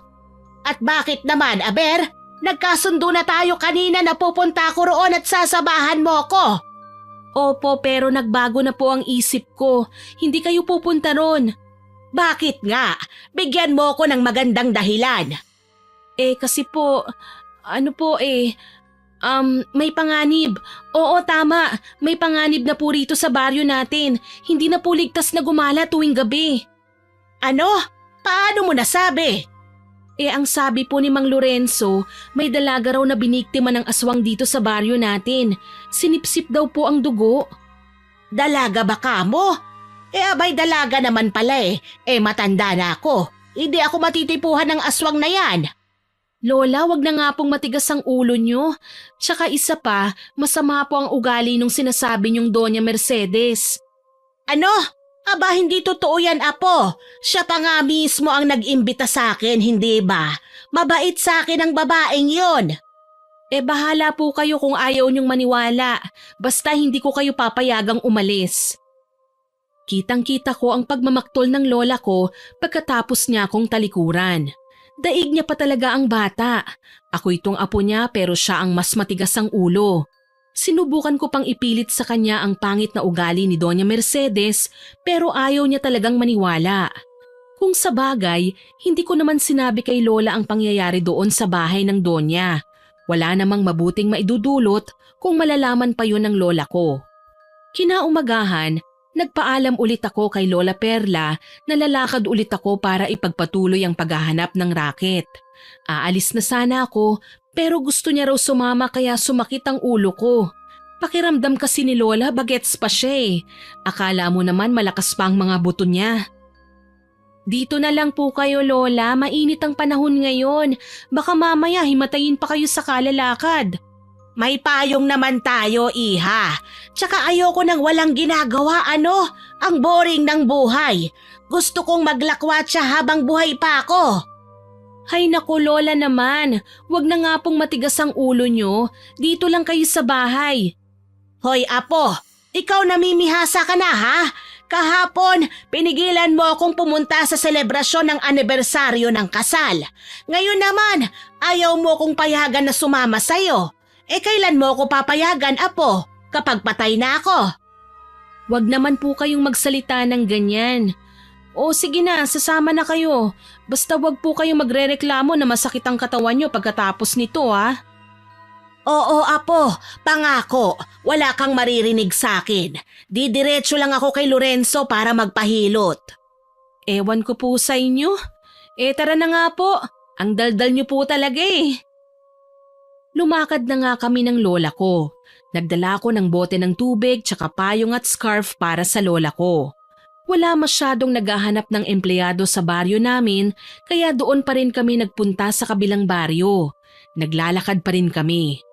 [SPEAKER 2] At bakit naman, Aber? Nagkasundo na tayo kanina na pupunta ako roon at sasabahan mo ko.
[SPEAKER 1] Opo, pero nagbago na po ang isip ko. Hindi kayo pupunta ron.
[SPEAKER 2] Bakit nga? Bigyan mo ko ng magandang dahilan.
[SPEAKER 1] Kasi po, may panganib. Oo, tama. May panganib na po rito sa baryo natin. Hindi na po ligtas na gumala tuwing gabi.
[SPEAKER 2] Ano? Paano mo nasabi?
[SPEAKER 1] Ang sabi po ni Mang Lorenzo, may dalaga raw na biniktima ng aswang dito sa baryo natin. Sinipsip daw po ang dugo.
[SPEAKER 2] Dalaga ba ka mo? Abay dalaga naman pala matanda na ako. Hindi ako matitipuhan ng aswang na yan.
[SPEAKER 1] Lola, wag na nga pong matigas ang ulo nyo. Tsaka isa pa, masama po ang ugali nung sinasabi niyong Doña Mercedes.
[SPEAKER 2] Ano? Aba, hindi totoo yan, Apo. Siya pa nga mismo ang nag-imbita sa akin, hindi ba? Mabait sa akin ang babaeng yon.
[SPEAKER 1] Bahala po kayo kung ayaw niyong maniwala. Basta hindi ko kayo papayagang umalis. Kitang-kita ko ang pagmamaktol ng lola ko pagkatapos niya akong talikuran. Daig niya pa talaga ang bata. Ako itong apo niya pero siya ang mas matigas ang ulo. Sinubukan ko pang ipilit sa kanya ang pangit na ugali ni Doña Mercedes pero ayaw niya talagang maniwala. Kung sa bagay, hindi ko naman sinabi kay Lola ang pangyayari doon sa bahay ng Doña. Wala namang mabuting maidudulot kung malalaman pa yun ng lola ko. Kinaumagahan, nagpaalam ulit ako kay Lola Perla na lalakad ulit ako para ipagpatuloy ang paghahanap ng raket. Aalis na sana ako pero gusto niya raw sumama kaya sumakit ang ulo ko. Pakiramdam kasi ni Lola bagets pa siya. Akala mo naman malakas pa ang mga buto niya. Dito na lang po kayo, Lola. Mainit ang panahon ngayon. Baka mamaya himatayin pa kayo sa kalalakad.
[SPEAKER 2] May payong naman tayo, iha. Tsaka ayoko nang walang ginagawa, ano? Ang boring ng buhay. Gusto kong maglakwatsa habang buhay pa ako.
[SPEAKER 1] Hay naku Lola naman, wag na nga pong matigas ang ulo nyo. Dito lang kayo sa bahay.
[SPEAKER 2] Hoy apo, ikaw namimihasa ka na ha? Kahapon, pinigilan mo akong pumunta sa selebrasyon ng anibersaryo ng kasal. Ngayon naman, ayaw mo akong payagan na sumama sa'yo. Kailan mo ako papayagan, apo? Kapag patay na ako.
[SPEAKER 1] Wag naman po kayong magsalita ng ganyan. O sige na, sasama na kayo. Basta wag po kayong magrereklamo na masakit ang katawan nyo pagkatapos nito ha.
[SPEAKER 2] Oo apo, pangako, wala kang maririnig sa akin. Didiretso lang ako kay Lorenzo para magpahilot.
[SPEAKER 1] Ewan ko po sa inyo. Tara na nga po, ang daldal nyo po talaga eh. Lumakad na nga kami ng lola ko. Nagdala ko ng bote ng tubig tsaka payong at scarf para sa lola ko. Wala masyadong naghahanap ng empleyado sa baryo namin kaya doon pa rin kami nagpunta sa kabilang baryo. Naglalakad pa rin kami.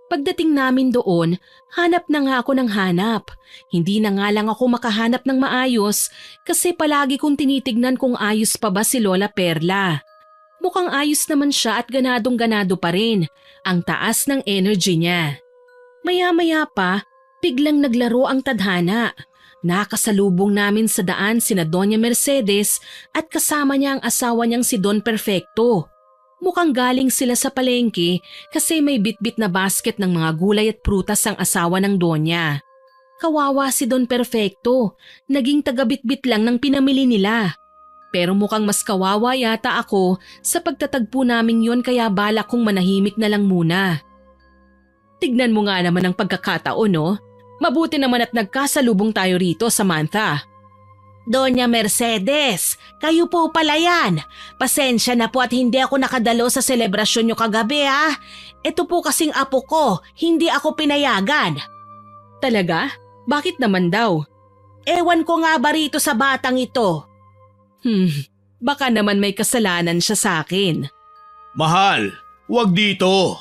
[SPEAKER 1] Pagdating namin doon, hanap na nga ako ng hanap. Hindi na nga lang ako makahanap ng maayos kasi palagi kong tinitignan kung ayos pa ba si Lola Perla. Mukhang ayos naman siya at ganadong-ganado pa rin. Ang taas ng energy niya. Maya-maya pa, biglang naglaro ang tadhana. Nakasalubong namin sa daan sina Doña Mercedes at kasama niya ang asawa niyang si Don Perfecto. Mukhang galing sila sa palengke kasi may bitbit na basket ng mga gulay at prutas ang asawa ng Donya. Kawawa si Don Perfecto, naging tagabitbit lang ng pinamili nila. Pero mukhang mas kawawa yata ako sa pagtatagpo naming yon kaya balak kong manahimik na lang muna. Tignan mo nga naman ang pagkakataon no? Mabuti naman at nagkasalubong tayo rito, Samantha.
[SPEAKER 2] Doña Mercedes, kayo po pala yan. Pasensya na po at hindi ako nakadalo sa selebrasyon nyo kagabi ha. Ito po kasing apo ko, hindi ako pinayagan.
[SPEAKER 1] Talaga? Bakit naman daw?
[SPEAKER 2] Ewan ko nga ba rito sa batang ito.
[SPEAKER 1] Baka naman may kasalanan siya sa akin.
[SPEAKER 3] Mahal, wag dito.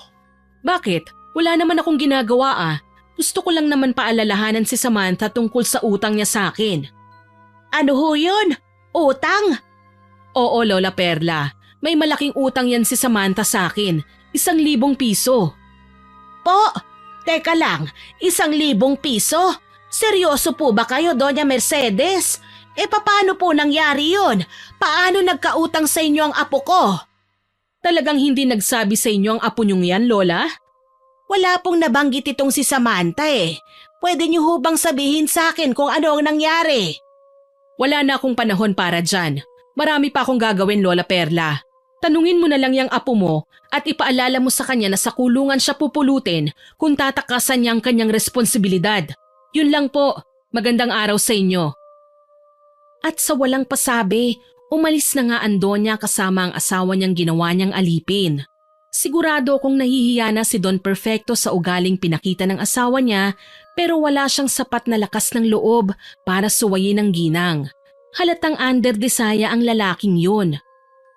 [SPEAKER 1] Bakit? Wala naman akong ginagawa ah. Gusto ko lang naman paalalahanan si Samantha tungkol sa utang niya sa akin.
[SPEAKER 2] Ano ho yun? Utang?
[SPEAKER 1] Oo, Lola Perla. May malaking utang yan si Samantha sa akin. 1,000 piso.
[SPEAKER 2] Po? Teka lang, 1,000 piso? Seryoso po ba kayo, Doña Mercedes? Paano po nangyari yun? Paano nagkautang sa inyo ang apo ko?
[SPEAKER 1] Talagang hindi nagsabi sa inyo ang apo niyong yan, Lola?
[SPEAKER 2] Wala pong nabanggit itong si Samantha eh. Pwede niyo ho bang sabihin sa akin kung ano ang nangyari?
[SPEAKER 1] Wala na akong panahon para dyan. Marami pa akong gagawin, Lola Perla. Tanungin mo na lang yung apo mo at ipaalala mo sa kanya na sa kulungan siya pupulutin kung tatakasan niya ang kanyang responsibilidad. Yun lang po. Magandang araw sa inyo. At sa walang pasabi, umalis na nga ang Donya kasama ang asawa niyang ginawa niyang alipin. Sigurado akong nahihiya na si Don Perfecto sa ugaling pinakita ng asawa niya pero wala siyang sapat na lakas ng loob para suwayin ang ginang. Halatang under-desaya ang lalaking yun.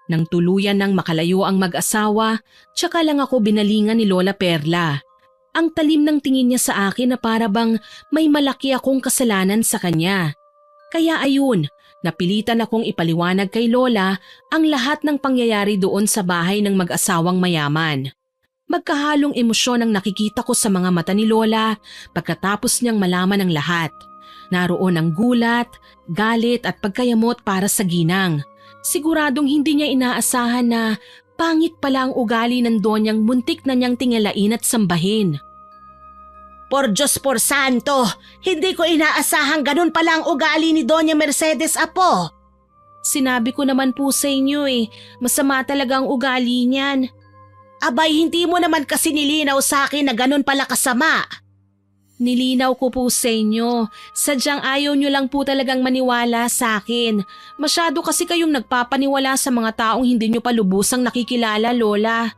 [SPEAKER 1] Nang tuluyan nang makalayo ang mag-asawa, tsaka lang ako binalingan ni Lola Perla. Ang talim ng tingin niya sa akin na para bang may malaki akong kasalanan sa kanya. Kaya ayun, napilitan akong ipaliwanag kay Lola ang lahat ng pangyayari doon sa bahay ng mag-asawang mayaman. Magkahalong emosyon ang nakikita ko sa mga mata ni Lola pagkatapos niyang malaman ang lahat. Naroon ang gulat, galit at pagkayamot para sa ginang. Siguradong hindi niya inaasahan na pangit pala ang ugali ng Donyang muntik na niyang tingalain at sambahin.
[SPEAKER 2] Por Diyos por Santo, hindi ko inaasahang ganun pala ang ugali ni Doña Mercedes, apo.
[SPEAKER 1] Sinabi ko naman po sa inyo masama talaga ang ugali niyan.
[SPEAKER 2] Abay, hindi mo naman kasi nilinaw sa akin na ganun pala kasama.
[SPEAKER 1] Nilinaw ko po sa inyo. Sadyang ayaw nyo lang po talagang maniwala sa akin. Masyado kasi kayong nagpapaniwala sa mga taong hindi nyo pa lubusang nakikilala, Lola.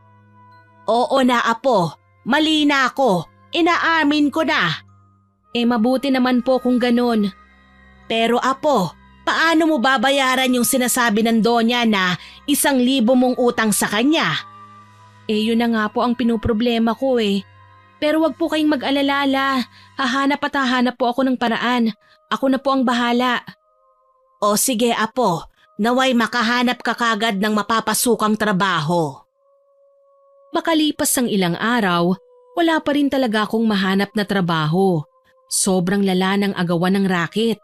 [SPEAKER 2] Oo na, apo. Mali na ako. Inaamin ko na.
[SPEAKER 1] Mabuti naman po kung ganun.
[SPEAKER 2] Pero apo, paano mo babayaran yung sinasabi ng Donya na 1,000 mong utang sa kanya?
[SPEAKER 1] Yun na nga po ang pinoproblema ko . Pero wag po kayong mag-alala. Hahanap at hahanap po ako ng paraan. Ako na po ang bahala.
[SPEAKER 2] O sige apo, naway makahanap ka kagad ng mapapasukang trabaho.
[SPEAKER 1] Makalipas ang ilang araw, wala pa rin talaga akong mahanap na trabaho. Sobrang lala ng agawan ng racket.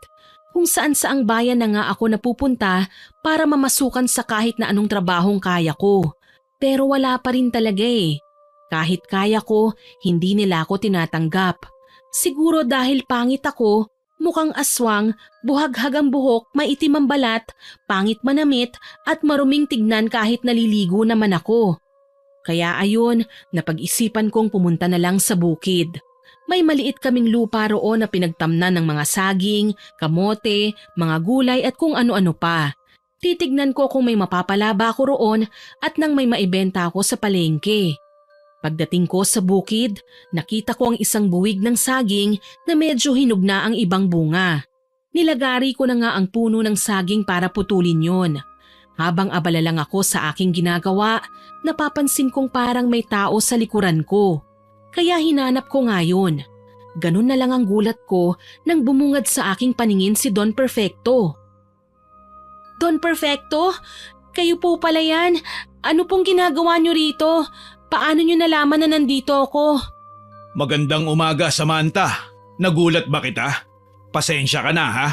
[SPEAKER 1] Kung saan-saang bayan na nga ako napupunta para mamasukan sa kahit na anong trabahong kaya ko. Pero wala pa rin talaga eh. Kahit kaya ko, hindi nila ako tinatanggap. Siguro dahil pangit ako, mukhang aswang, buhaghag ang buhok, maitim ang balat, pangit manamit at maruming tignan kahit naliligo naman ako. Kaya ayun, napag-isipan kong pumunta na lang sa bukid. May maliit kaming lupa roon na pinagtamnan ng mga saging, kamote, mga gulay at kung ano-ano pa. Titignan ko kung may mapapalaba ko roon at nang may maibenta ako sa palengke. Pagdating ko sa bukid, nakita ko ang isang buwig ng saging na medyo hinog na ang ibang bunga. Nilagari ko na nga ang puno ng saging para putulin yon. Habang abala lang ako sa aking ginagawa, napapansin kong parang may tao sa likuran ko. Kaya hinanap ko nga yun. Ganun na lang ang gulat ko nang bumungad sa aking paningin si Don Perfecto. Don Perfecto? Kayo po pala yan? Ano pong ginagawa nyo rito? Paano nyo nalaman na nandito ako?
[SPEAKER 3] Magandang umaga, Samantha. Nagulat ba kita? Pasensya ka na ha.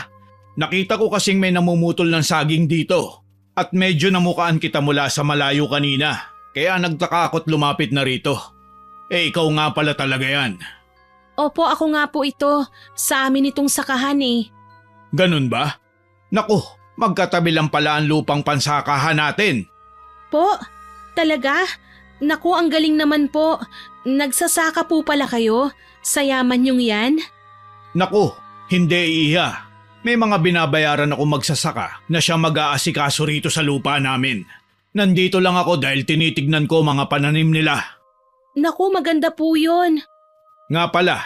[SPEAKER 3] Nakita ko kasing may namumutol ng saging dito at medyo namukaan kita mula sa malayo kanina. Kaya nagtaka ako't lumapit na rito. Ikaw nga pala talaga yan.
[SPEAKER 1] Opo, ako nga po ito. Sa amin itong sakahan eh.
[SPEAKER 3] Ganun ba? Naku, magkatabi lang pala ang lupang pansakahan natin.
[SPEAKER 1] Po? Talaga? Naku, ang galing naman po. Nagsasaka po pala kayo? Sa yaman yung yan?
[SPEAKER 3] Naku, hindi iha. May mga binabayaran ako magsasaka na siya mag-aasikaso rito sa lupa namin. Nandito lang ako dahil tinitignan ko mga pananim nila.
[SPEAKER 1] Naku, maganda po yun.
[SPEAKER 3] Nga pala,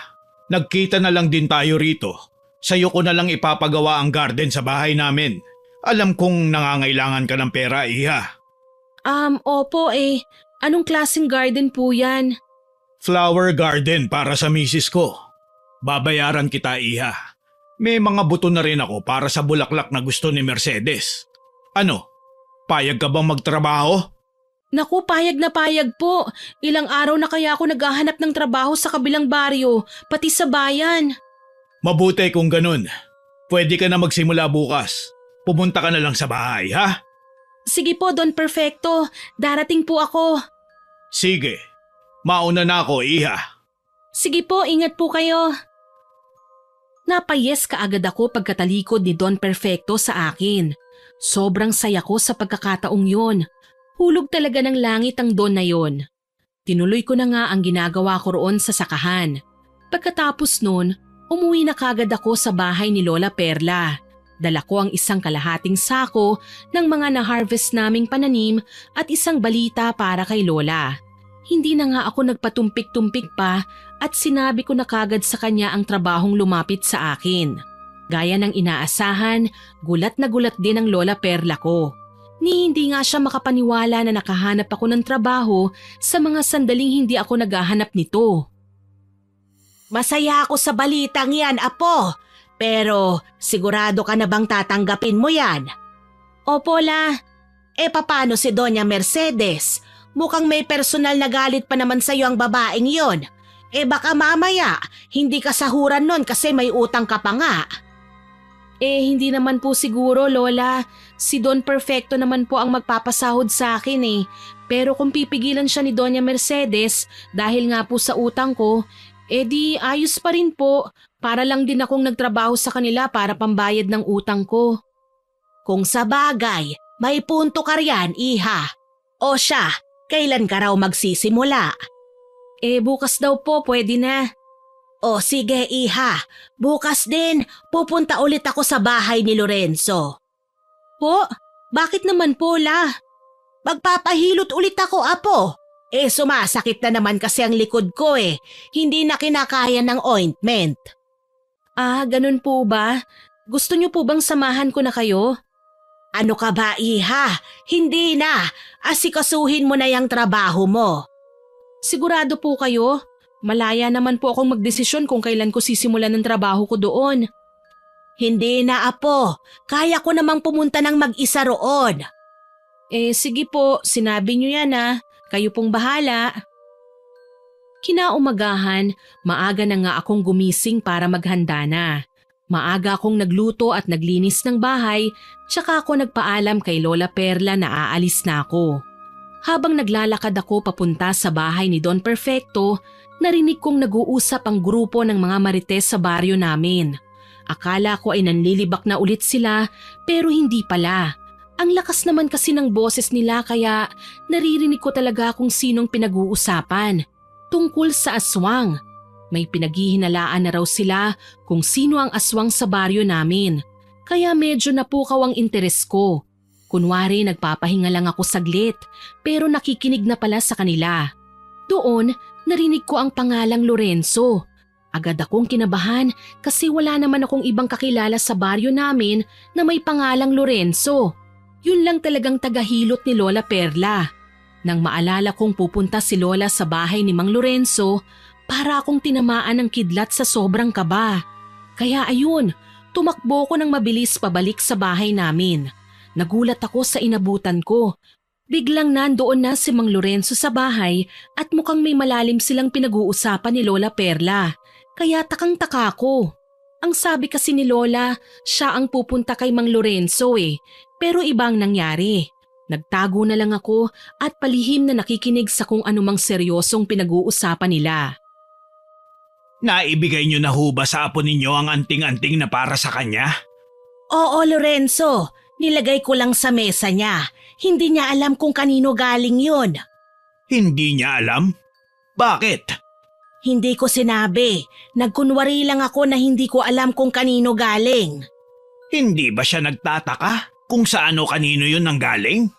[SPEAKER 3] nagkita na lang din tayo rito. Sa'yo ko na lang ipapagawa ang garden sa bahay namin. Alam kong nangangailangan ka ng pera, iha.
[SPEAKER 1] Opo eh. Anong klaseng garden po yan?
[SPEAKER 3] Flower garden para sa misis ko. Babayaran kita, iha. May mga buto na rin ako para sa bulaklak na gusto ni Mercedes. Ano? Payag ka bang magtrabaho?
[SPEAKER 1] Naku, payag na payag po. Ilang araw na kaya ako naghahanap ng trabaho sa kabilang baryo, pati sa bayan.
[SPEAKER 3] Mabuti kung ganun. Pwede ka na magsimula bukas. Pumunta ka na lang sa bahay, ha?
[SPEAKER 1] Sige po, Don Perfecto. Darating po ako.
[SPEAKER 3] Sige. Mauna na ako, iha.
[SPEAKER 1] Sige po, ingat po kayo. Napayes kaagad ako pagkatalikod ni Don Perfecto sa akin. Sobrang saya ko sa pagkakataong yon. Hulog talaga ng langit ang Don na yon. Tinuloy ko na nga ang ginagawa ko roon sa sakahan. Pagkatapos nun, umuwi na kagad ako sa bahay ni Lola Perla. Dala ko ang isang kalahating sako ng mga na-harvest naming pananim at isang balita para kay Lola. Hindi na nga ako nagpatumpik-tumpik pa at sinabi ko na kagad sa kanya ang trabahong lumapit sa akin. Gaya ng inaasahan, gulat na gulat din ang Lola Perla ko. Ni hindi nga siya makapaniwala na nakahanap ako ng trabaho sa mga sandaling hindi ako naghahanap nito.
[SPEAKER 2] Masaya ako sa balitang yan, apo. Pero sigurado ka na bang tatanggapin mo yan?
[SPEAKER 1] Opo, La.
[SPEAKER 2] Paano si Doña Mercedes? Mukhang may personal na galit pa naman sa'yo ang babaeng yon. Baka mamaya, hindi ka sahuran nun kasi may utang ka pa nga.
[SPEAKER 1] Hindi naman po siguro, Lola. Si Don Perfecto naman po ang magpapasahod sa akin eh. Pero kung pipigilan siya ni Doña Mercedes dahil nga po sa utang ko, di ayos pa rin po. Para lang din akong nagtrabaho sa kanila para pambayad ng utang ko.
[SPEAKER 2] Kung sa bagay, may punto ka riyan, iha. O siya, kailan ka raw magsisimula?
[SPEAKER 1] Bukas daw po, pwede na.
[SPEAKER 2] O sige, iha. Bukas din, pupunta ulit ako sa bahay ni Lorenzo.
[SPEAKER 1] Po? Bakit naman po, La?
[SPEAKER 2] Magpapahilot ulit ako, apo. Sumasakit na naman kasi ang likod ko eh. Hindi na kinakaya ng ointment.
[SPEAKER 1] Ganun po ba? Gusto niyo po bang samahan ko na kayo?
[SPEAKER 2] Ano ka ba, iha? Hindi na. Asikasuhin mo na yung trabaho mo.
[SPEAKER 1] Sigurado po kayo? Malaya naman po akong magdesisyon kung kailan ko sisimulan ng trabaho ko doon.
[SPEAKER 2] Hindi na, Apo. Kaya ko namang pumunta ng mag-isa roon.
[SPEAKER 1] Sige po, sinabi niyo yan ah. Kayo pong bahala. Kinaumagahan, maaga na nga akong gumising para maghanda na. Maaga akong nagluto at naglinis ng bahay, tsaka ako nagpaalam kay Lola Perla na aalis na ako. Habang naglalakad ako papunta sa bahay ni Don Perfecto, narinig kong nag-uusap ang grupo ng mga marites sa baryo namin. Akala ko ay nanlilibak na ulit sila pero hindi pala. Ang lakas naman kasi ng boses nila kaya naririnig ko talaga kung sinong pinag-uusapan. Tungkol sa aswang. May pinaghihinalaan na raw sila kung sino ang aswang sa baryo namin. Kaya medyo napukaw ang interes ko. Kunwari nagpapahinga lang ako saglit pero nakikinig na pala sa kanila. Doon narinig ko ang pangalang Lorenzo. Agad akong kinabahan kasi wala naman akong ibang kakilala sa baryo namin na may pangalang Lorenzo. Yun lang talagang tagahilot ni Lola Perla. Nang maalala kong pupunta si Lola sa bahay ni Mang Lorenzo, para akong tinamaan ng kidlat sa sobrang kaba. Kaya ayun, tumakbo ko ng mabilis pabalik sa bahay namin. Nagulat ako sa inabutan ko. Biglang nandoon na si Mang Lorenzo sa bahay at mukhang may malalim silang pinag-uusapan ni Lola Perla. Kaya takang-taka ko. Ang sabi kasi ni Lola, siya ang pupunta kay Mang Lorenzo pero ibang nangyari. Nagtago na lang ako at palihim na nakikinig sa kung anumang seryosong pinag-uusapan nila.
[SPEAKER 3] Naibigay niyo na ho ba sa apo ninyo ang anting-anting na para sa kanya?
[SPEAKER 2] Oo, Lorenzo. Nilagay ko lang sa mesa niya. Hindi niya alam kung kanino galing yun.
[SPEAKER 3] Hindi niya alam? Bakit?
[SPEAKER 2] Hindi ko sinabi. Nagkunwari lang ako na hindi ko alam kung kanino galing.
[SPEAKER 3] Hindi ba siya nagtataka kung saan o kanino yun nanggaling?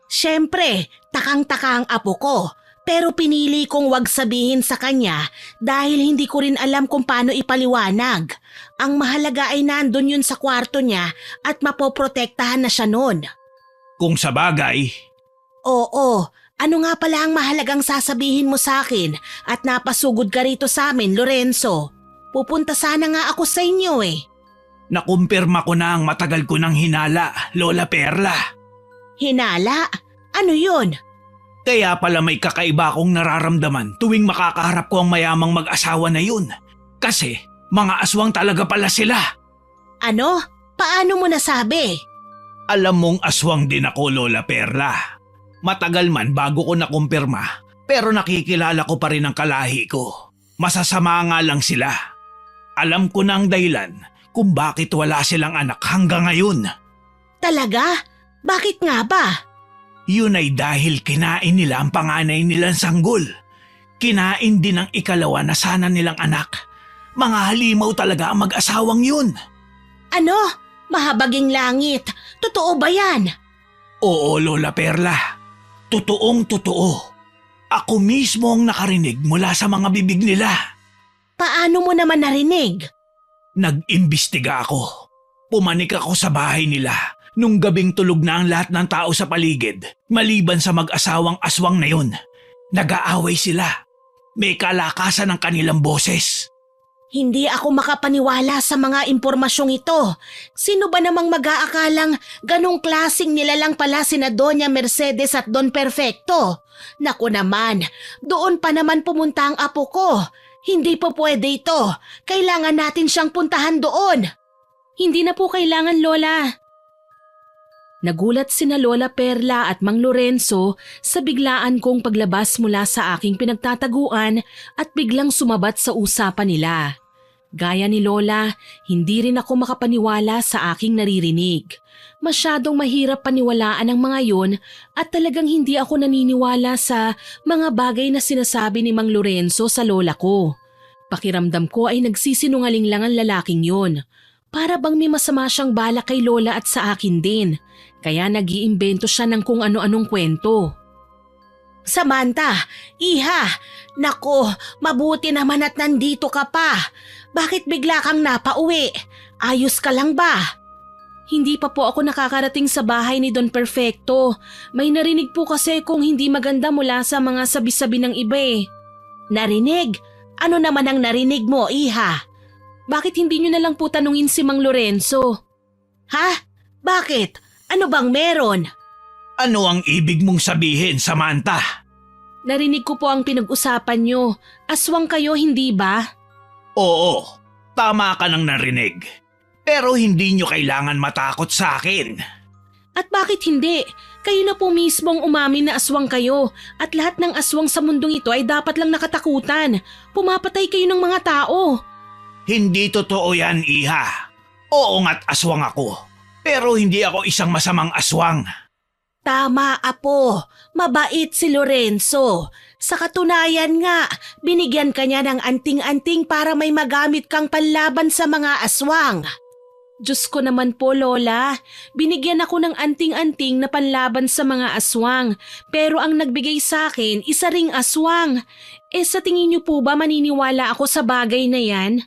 [SPEAKER 2] Siyempre, takang-taka ang apo ko. Pero pinili kong wag sabihin sa kanya dahil hindi ko rin alam kung paano ipaliwanag. Ang mahalaga ay nandun yun sa kwarto niya at mapoprotektahan na siya nun.
[SPEAKER 3] Kung sa bagay.
[SPEAKER 2] Oo, ano nga pala ang mahalagang sasabihin mo sa akin at napasugod ka rito sa amin, Lorenzo? Pupunta sana nga ako sa inyo
[SPEAKER 3] Nakumpirma ko na ang matagal ko ng hinala, Lola Perla.
[SPEAKER 2] Hinala? Ano yun?
[SPEAKER 3] Kaya pala may kakaiba akong nararamdaman tuwing makakaharap ko ang mayamang mag-asawa na yun. Kasi mga aswang talaga pala sila.
[SPEAKER 2] Ano? Paano mo nasabi?
[SPEAKER 3] Alam mong aswang din ako, Lola Perla. Matagal man bago ko nakumpirma, pero nakikilala ko pa rin ang kalahi ko. Masasama nga lang sila. Alam ko na ang dahilan kung bakit wala silang anak hanggang ngayon.
[SPEAKER 2] Talaga? Bakit nga ba?
[SPEAKER 3] Yun ay dahil kinain nila ang panganay nilang sanggol. Kinain din ang ikalawa na sana nilang anak. Mga halimaw talaga ang mag-asawang yun.
[SPEAKER 2] Ano? Mahabaging langit. Totoo ba yan?
[SPEAKER 3] Oo, Lola Perla. Totoong totoo. Ako mismo ang nakarinig mula sa mga bibig nila.
[SPEAKER 2] Paano mo naman narinig?
[SPEAKER 3] Nag-imbestiga ako. Pumanik ako sa bahay nila. Nung gabing tulog na ang lahat ng tao sa paligid, maliban sa mag-asawang aswang na yun. Nag-aaway sila. May kalakasan ng kanilang boses.
[SPEAKER 2] Hindi ako makapaniwala sa mga impormasyong ito. Sino ba namang mag-aakalang ganong klaseng nilalang pala sina Doña Mercedes at Don Perfecto? Naku naman, doon pa naman pumunta ang apo ko. Hindi po pwede ito. Kailangan natin siyang puntahan doon.
[SPEAKER 1] Hindi na po kailangan, Lola. Nagulat sina Lola Perla at Mang Lorenzo sa biglaan kong paglabas mula sa aking pinagtataguan at biglang sumabat sa usapan nila. Gaya ni Lola, hindi rin ako makapaniwala sa aking naririnig. Masyadong mahirap paniwalaan ang mga yon at talagang hindi ako naniniwala sa mga bagay na sinasabi ni Mang Lorenzo sa lola ko. Pakiramdam ko ay nagsisinungaling lang ang lalaking yon. Para bang may masama siyang balak kay Lola at sa akin din. Kaya nag-iimbento siya ng kung ano-anong kwento.
[SPEAKER 2] Samantha, Iha, nako, mabuti naman at nandito ka pa. Bakit bigla kang napauwi? Ayos ka lang ba?
[SPEAKER 1] Hindi pa po ako nakakarating sa bahay ni Don Perfecto. May narinig po kasi kung hindi maganda mula sa mga sabi-sabi ng iba
[SPEAKER 2] Narinig? Ano naman ang narinig mo, iha?
[SPEAKER 1] Bakit hindi nyo na lang po tanungin si Mang Lorenzo?
[SPEAKER 2] Ha? Bakit? Ano bang meron?
[SPEAKER 3] Ano ang ibig mong sabihin, Samantha?
[SPEAKER 1] Narinig ko po ang pinag-usapan nyo. Aswang kayo, hindi ba?
[SPEAKER 3] Oo, tama ka nang narinig. Pero hindi nyo kailangan matakot sa akin.
[SPEAKER 1] At bakit hindi? Kayo na po mismong umamin na aswang kayo at lahat ng aswang sa mundong ito ay dapat lang nakatakutan. Pumapatay kayo ng mga tao.
[SPEAKER 3] Hindi totoo yan, iha. Oo nga't aswang ako. Pero hindi ako isang masamang aswang.
[SPEAKER 2] Tama, apo. Mabait si Lorenzo. Sa katunayan nga, binigyan ka niya ng anting-anting para may magamit kang panlaban sa mga aswang.
[SPEAKER 1] Diyos ko naman po, Lola. Binigyan ako ng anting-anting na panlaban sa mga aswang. Pero ang nagbigay sa akin, isa ring aswang. Sa tingin niyo po ba maniniwala ako sa bagay na yan?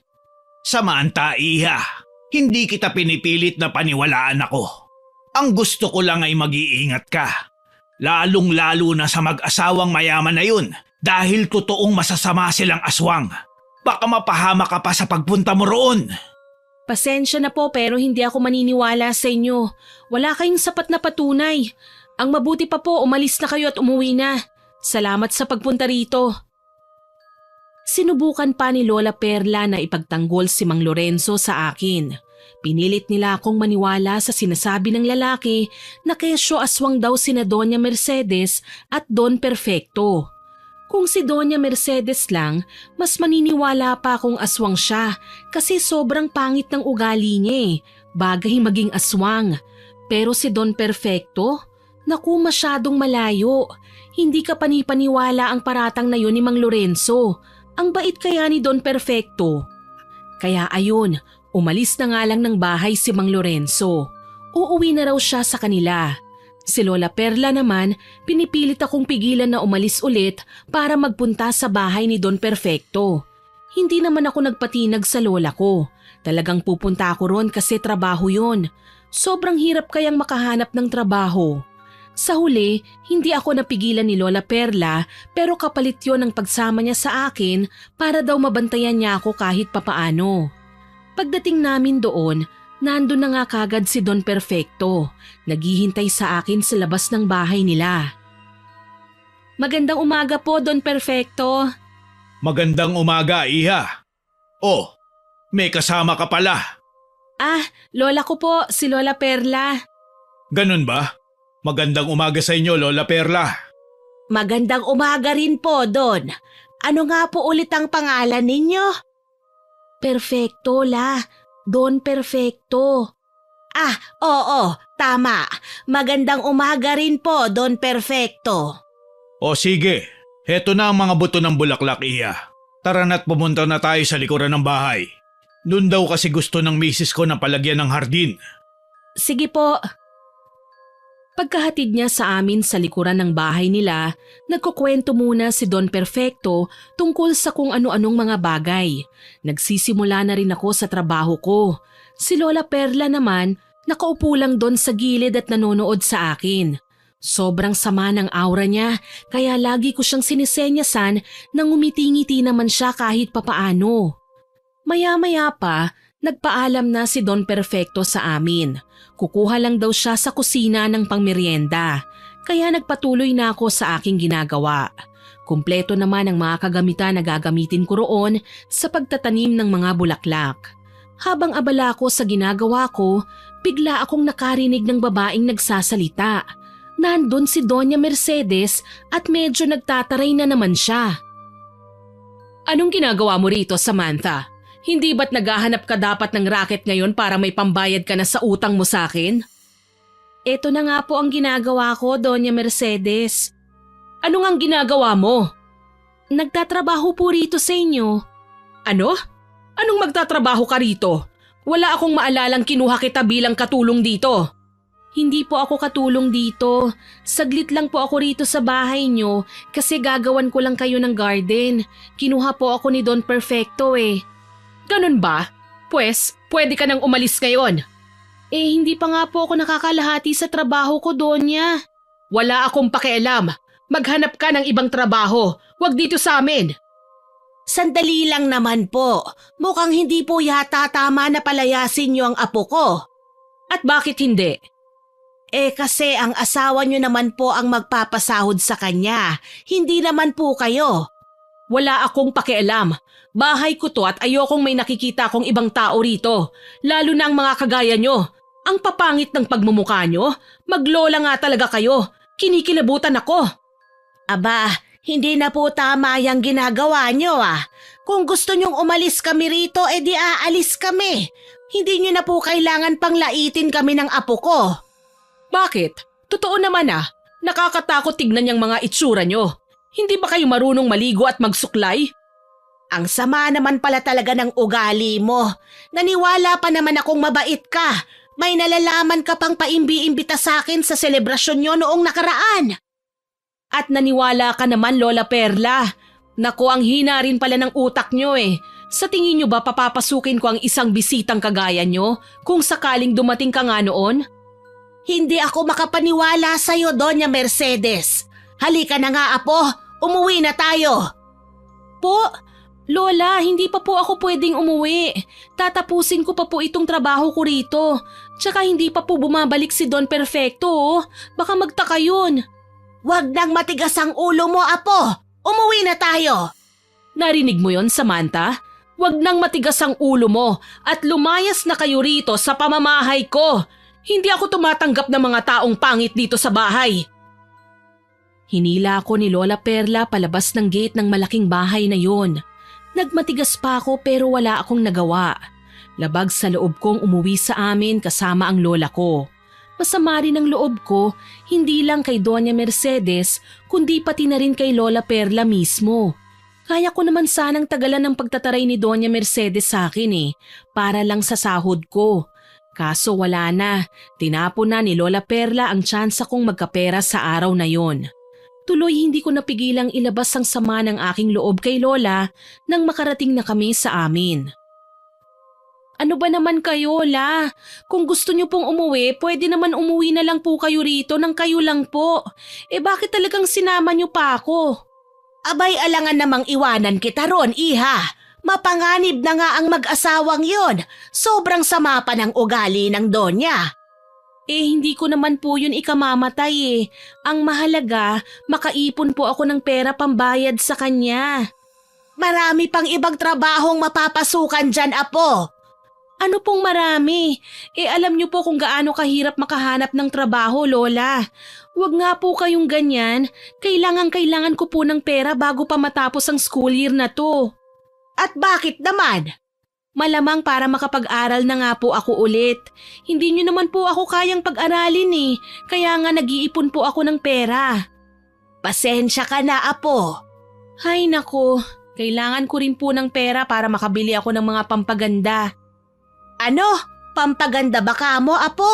[SPEAKER 3] Samantha, iha. Hindi kita pinipilit na paniwalaan ako. Ang gusto ko lang ay mag-iingat ka. Lalong-lalo na sa mag-asawang mayaman na yun dahil totoong masasama silang aswang. Baka mapahama ka pa sa pagpunta mo roon.
[SPEAKER 1] Pasensya na po pero hindi ako maniniwala sa inyo. Wala kayong sapat na patunay. Ang mabuti pa po umalis na kayo at umuwi na. Salamat sa pagpunta rito. Sinubukan pa ni Lola Perla na ipagtanggol si Mang Lorenzo sa akin. Pinilit nila akong maniwala sa sinasabi ng lalaki na kesyo aswang daw sina Doña Mercedes at Don Perfecto. Kung si Doña Mercedes lang, mas maniniwala pa akong aswang siya kasi sobrang pangit ng ugali niya bagay maging aswang. Pero si Don Perfecto, naku masyadong malayo. Hindi ka panipaniwala ang paratang na yun ni Mang Lorenzo. Ang bait kaya ni Don Perfecto. Kaya ayun, umalis na nga lang ng bahay si Mang Lorenzo. Uuwi na raw siya sa kanila. Si Lola Perla naman, pinipilit akong pigilan na umalis ulit para magpunta sa bahay ni Don Perfecto. Hindi naman ako nagpatinag sa lola ko. Talagang pupunta ako ron kasi trabaho yon. Sobrang hirap kayang makahanap ng trabaho. Sa huli, hindi ako napigilan ni Lola Perla pero kapalit yon ng pagsama niya sa akin para daw mabantayan niya ako kahit papaano. Pagdating namin doon, nandun na nga kagad si Don Perfecto. Naghihintay sa akin sa labas ng bahay nila. Magandang umaga po, Don Perfecto.
[SPEAKER 3] Magandang umaga, iha. Oh, may kasama ka pala.
[SPEAKER 1] Ah, lola ko po, si Lola Perla.
[SPEAKER 3] Ganun ba? Magandang umaga sa inyo, Lola Perla.
[SPEAKER 2] Magandang umaga rin po, Don. Ano nga po ulit ang pangalan ninyo?
[SPEAKER 1] Perfecto, La. Don Perfecto.
[SPEAKER 2] Ah, oo, tama. Magandang umaga rin po, Don Perfecto.
[SPEAKER 3] O sige, heto na ang mga buto ng bulaklak, iha. Tara na't pumunta na tayo sa likuran ng bahay. Doon daw kasi gusto ng misis ko na palagyan ng hardin.
[SPEAKER 1] Sige po. Pagkahatid niya sa amin sa likuran ng bahay nila, nagkukwento muna si Don Perfecto tungkol sa kung ano-anong mga bagay. Nagsisimula na rin ako sa trabaho ko. Si Lola Perla naman, nakaupo lang doon sa gilid at nanonood sa akin. Sobrang sama ng aura niya, kaya lagi ko siyang sinisenyasan nang umiti-ngiti naman siya kahit papaano. Maya-maya pa, nagpaalam na si Don Perfecto sa amin. Kukuha lang daw siya sa kusina ng pangmeryenda, kaya nagpatuloy na ako sa aking ginagawa. Kumpleto naman ang mga kagamitan na gagamitin ko roon sa pagtatanim ng mga bulaklak. Habang abala ko sa ginagawa ko, bigla akong nakarinig ng babaeng nagsasalita. Nandun si Doña Mercedes at medyo nagtataray na naman siya. Anong ginagawa mo rito, Samantha? Hindi ba't naghahanap ka dapat ng racket ngayon para may pambayad ka na sa utang mo sa akin? Ito na nga po ang ginagawa ko, Doña Mercedes. Ano nga ang ginagawa mo? Nagtatrabaho po rito sa inyo. Ano? Anong magtatrabaho ka rito? Wala akong maalalang kinuha kita bilang katulong dito. Hindi po ako katulong dito. Saglit lang po ako rito sa bahay nyo kasi gagawan ko lang kayo ng garden. Kinuha po ako ni Don Perfecto eh. Ganun ba? Pwes, pwede ka nang umalis ngayon. Hindi pa nga po ako nakakalahati sa trabaho ko, Donya. Wala akong pakialam. Maghanap ka ng ibang trabaho. Huwag dito sa amin.
[SPEAKER 2] Sandali lang naman po. Mukhang hindi po yata tama na palayasin niyo ang apo ko.
[SPEAKER 1] At bakit hindi?
[SPEAKER 2] Kasi ang asawa niyo naman po ang magpapasahod sa kanya. Hindi naman po kayo.
[SPEAKER 1] Wala akong pakialam. Bahay ko to at ayokong may nakikita akong ibang tao rito. Lalo na ang mga kagaya nyo. Ang papangit ng pagmumukha nyo. Maglola nga talaga kayo. Kinikilabutan ako.
[SPEAKER 2] Aba, hindi na po tama yung ginagawa niyo Kung gusto niyong umalis kami rito, edi aalis kami. Hindi niyo na po kailangan pang laitin kami ng apo ko.
[SPEAKER 1] Bakit? Totoo naman Nakakatakot tignan yung mga itsura nyo. Hindi ba kayo marunong maligo at magsuklay?
[SPEAKER 2] Ang sama naman pala talaga ng ugali mo. Naniwala pa naman akong mabait ka. May nalalaman ka pang paimbi-imbita sa akin sa selebrasyon nyo noong nakaraan.
[SPEAKER 1] At naniwala ka naman, Lola Perla. Naku, ang hina rin pala ng utak nyo Sa tingin nyo ba papapasukin ko ang isang bisitang kagaya nyo kung sakaling dumating ka nga noon?
[SPEAKER 2] Hindi ako makapaniwala sa'yo, Doña Mercedes. Halika na nga, apo. Umuwi na tayo.
[SPEAKER 1] Po, Lola, hindi pa po ako pwedeng umuwi. Tatapusin ko pa po itong trabaho ko rito. Tsaka hindi pa po bumabalik si Don Perfecto. Baka magtaka yun.
[SPEAKER 2] Huwag nang matigas ang ulo mo, apo. Umuwi na tayo.
[SPEAKER 1] Narinig mo yon, Samantha? Huwag nang matigas ang ulo mo at lumayas na kayo rito sa pamamahay ko. Hindi ako tumatanggap ng mga taong pangit dito sa bahay. Hinila ako ni Lola Perla palabas ng gate ng malaking bahay na yon. Nagmatigas pa ako pero wala akong nagawa. Labag sa loob kong umuwi sa amin kasama ang lola ko. Masama rin ang loob ko, hindi lang kay Doña Mercedes, kundi pati na rin kay Lola Perla mismo. Kaya ko naman sanang tagalan ng pagtataray ni Doña Mercedes sa akin para lang sa sahod ko. Kaso wala na, tinapon na ni Lola Perla ang tsansa kong magkapera sa araw na yon. Tuloy hindi ko napigilang ilabas ang sama ng aking loob kay Lola nang makarating na kami sa amin. Ano ba naman kayo, La? Kung gusto niyo pong umuwi, pwede naman umuwi na lang po kayo rito nang kayo lang po. Bakit talagang sinama niyo pa ako?
[SPEAKER 2] Abay, alangan namang iwanan kita ron, iha. Mapanganib na nga ang mag-asawang yon. Sobrang sama pa ng ugali ng Donya.
[SPEAKER 1] Hindi ko naman po yun ikamamatay Ang mahalaga, makaipon po ako ng pera pambayad sa kanya.
[SPEAKER 2] Marami pang ibang trabahong mapapasukan dyan, apo.
[SPEAKER 1] Ano pong marami? Alam niyo po kung gaano kahirap makahanap ng trabaho, Lola. Huwag nga po kayong ganyan. Kailangan ko po ng pera bago pa matapos ang school year na to.
[SPEAKER 2] At bakit naman?
[SPEAKER 1] Malamang para makapag-aral na nga po ako ulit. Hindi niyo naman po ako kayang pag-aralin kaya nga nag-iipon po ako ng pera.
[SPEAKER 2] Pasensya ka na, apo.
[SPEAKER 1] Hay nako, kailangan ko rin po ng pera para makabili ako ng mga pampaganda.
[SPEAKER 2] Ano? Pampaganda ba ka mo, apo?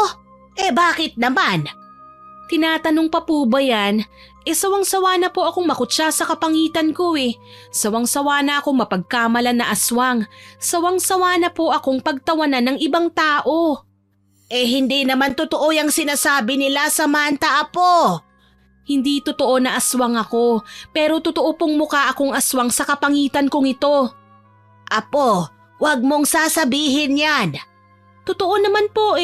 [SPEAKER 2] Bakit naman?
[SPEAKER 1] Tinatanong pa po ba yan? Sawang-sawa na po akong makutsa sa kapangitan ko Sawang-sawa na akong mapagkamalan na aswang. Sawang-sawa na po akong pagtawanan ng ibang tao.
[SPEAKER 2] Hindi naman totoo yung sinasabi nila, Samantha, apo.
[SPEAKER 1] Hindi totoo na aswang ako, pero totoo pong mukha akong aswang sa kapangitan kong ito.
[SPEAKER 2] Apo, wag mong sasabihin yan.
[SPEAKER 1] Totoo naman po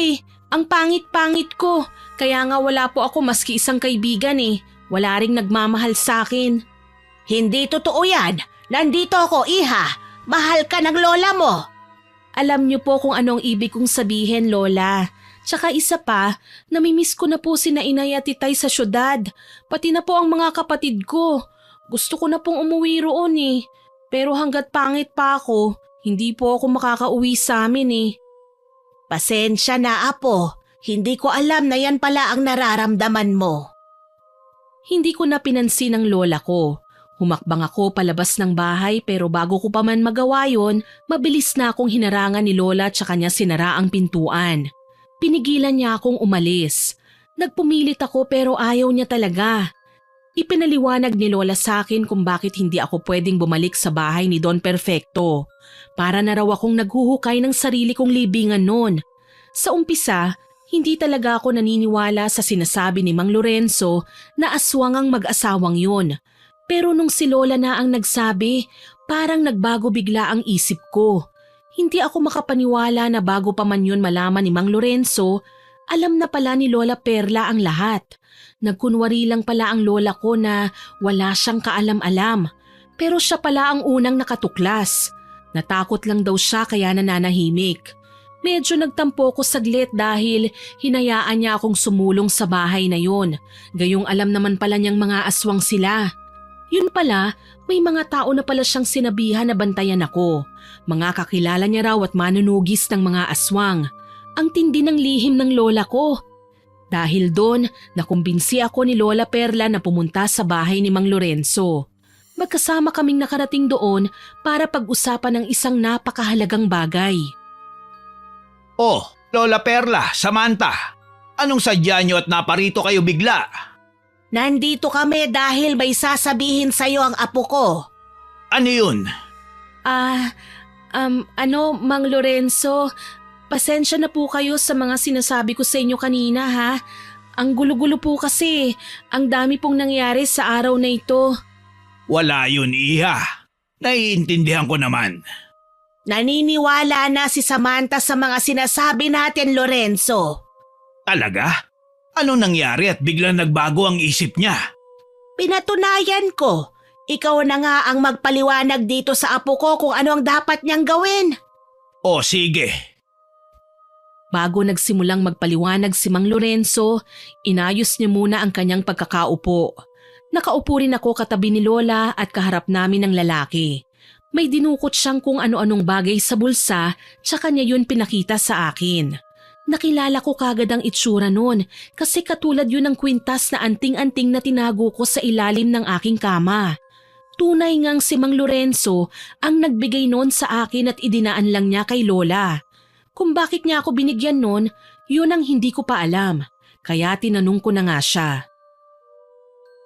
[SPEAKER 1] Ang pangit-pangit ko. Kaya nga wala po ako maski isang kaibigan Wala ring nagmamahal sa akin.
[SPEAKER 2] Hindi totoo yan. Nandito ako, iha. Mahal ka ng lola mo.
[SPEAKER 1] Alam niyo po kung anong ibig kong sabihin, Lola. Tsaka isa pa, namimiss ko na po sina Inay at Titay sa syudad. Pati na po ang mga kapatid ko. Gusto ko na pong umuwi roon Pero hanggat pangit pa ako, hindi po ako makakauwi sa amin
[SPEAKER 2] Pasensya na, apo. Hindi ko alam na yan pala ang nararamdaman mo.
[SPEAKER 1] Hindi ko na pinansin ang lola ko. Humakbang ako palabas ng bahay pero bago ko pa man magawa yon, mabilis na akong hinarangan ni Lola at kanya sinara ang pintuan. Pinigilan niya akong umalis. Nagpumilit ako pero ayaw niya talaga. Ipinaliwanag ni Lola sa akin kung bakit hindi ako pwedeng bumalik sa bahay ni Don Perfecto. Para na raw akong naghuhukay ng sarili kong libingan noon. Sa umpisa, hindi talaga ako naniniwala sa sinasabi ni Mang Lorenzo na aswang ang mag-asawang yun. Pero nung si Lola na ang nagsabi, parang nagbago bigla ang isip ko. Hindi ako makapaniwala na bago pa man yun malaman ni Mang Lorenzo, alam na pala ni Lola Perla ang lahat. Nagkunwari lang pala ang lola ko na wala siyang kaalam-alam. Pero siya pala ang unang nakatuklas. Natakot lang daw siya kaya nananahimik. Medyo nagtampo ko saglit dahil hinayaan niya akong sumulong sa bahay na yon. Gayong alam naman pala niyang mga aswang sila. Yun pala, may mga tao na pala siyang sinabihan na bantayan ako. Mga kakilala niya raw at manunugis ng mga aswang. Ang tindi ng lihim ng lola ko. Dahil doon, nakumbinsi ako ni Lola Perla na pumunta sa bahay ni Mang Lorenzo. Magkasama kaming nakarating doon para pag-usapan ng isang napakahalagang bagay.
[SPEAKER 3] Oh, Lola Perla, Samantha, anong sadya niyo at naparito kayo bigla?
[SPEAKER 2] Nandito kami dahil may sasabihin sa'yo ang apo ko.
[SPEAKER 3] Ano yun?
[SPEAKER 1] Mang Lorenzo, pasensya na po kayo sa mga sinasabi ko sa inyo kanina ha. Ang gulo-gulo po kasi, ang dami pong nangyari sa araw na ito.
[SPEAKER 3] Wala yun, Iha. Naiintindihan ko naman.
[SPEAKER 2] Naniniwala na si Samantha sa mga sinasabi natin, Lorenzo.
[SPEAKER 3] Talaga? Anong nangyari at biglang nagbago ang isip niya?
[SPEAKER 2] Pinatunayan ko. Ikaw na nga ang magpaliwanag dito sa apo ko kung ano ang dapat niyang gawin.
[SPEAKER 3] O sige.
[SPEAKER 1] Bago nagsimulang magpaliwanag si Mang Lorenzo, inayos niya muna ang kanyang pagkakaupo. Nakaupo rin ako katabi ni Lola at kaharap namin ng lalaki. May dinukot siyang kung ano-anong bagay sa bulsa tsaka niya yun pinakita sa akin. Nakilala ko kagad ang itsura nun kasi katulad yun ng kwintas na anting-anting na tinago ko sa ilalim ng aking kama. Tunay ngang si Mang Lorenzo ang nagbigay nun sa akin at idinaan lang niya kay Lola. Kung bakit niya ako binigyan nun, yun ang hindi ko pa alam. Kaya tinanong ko na nga siya.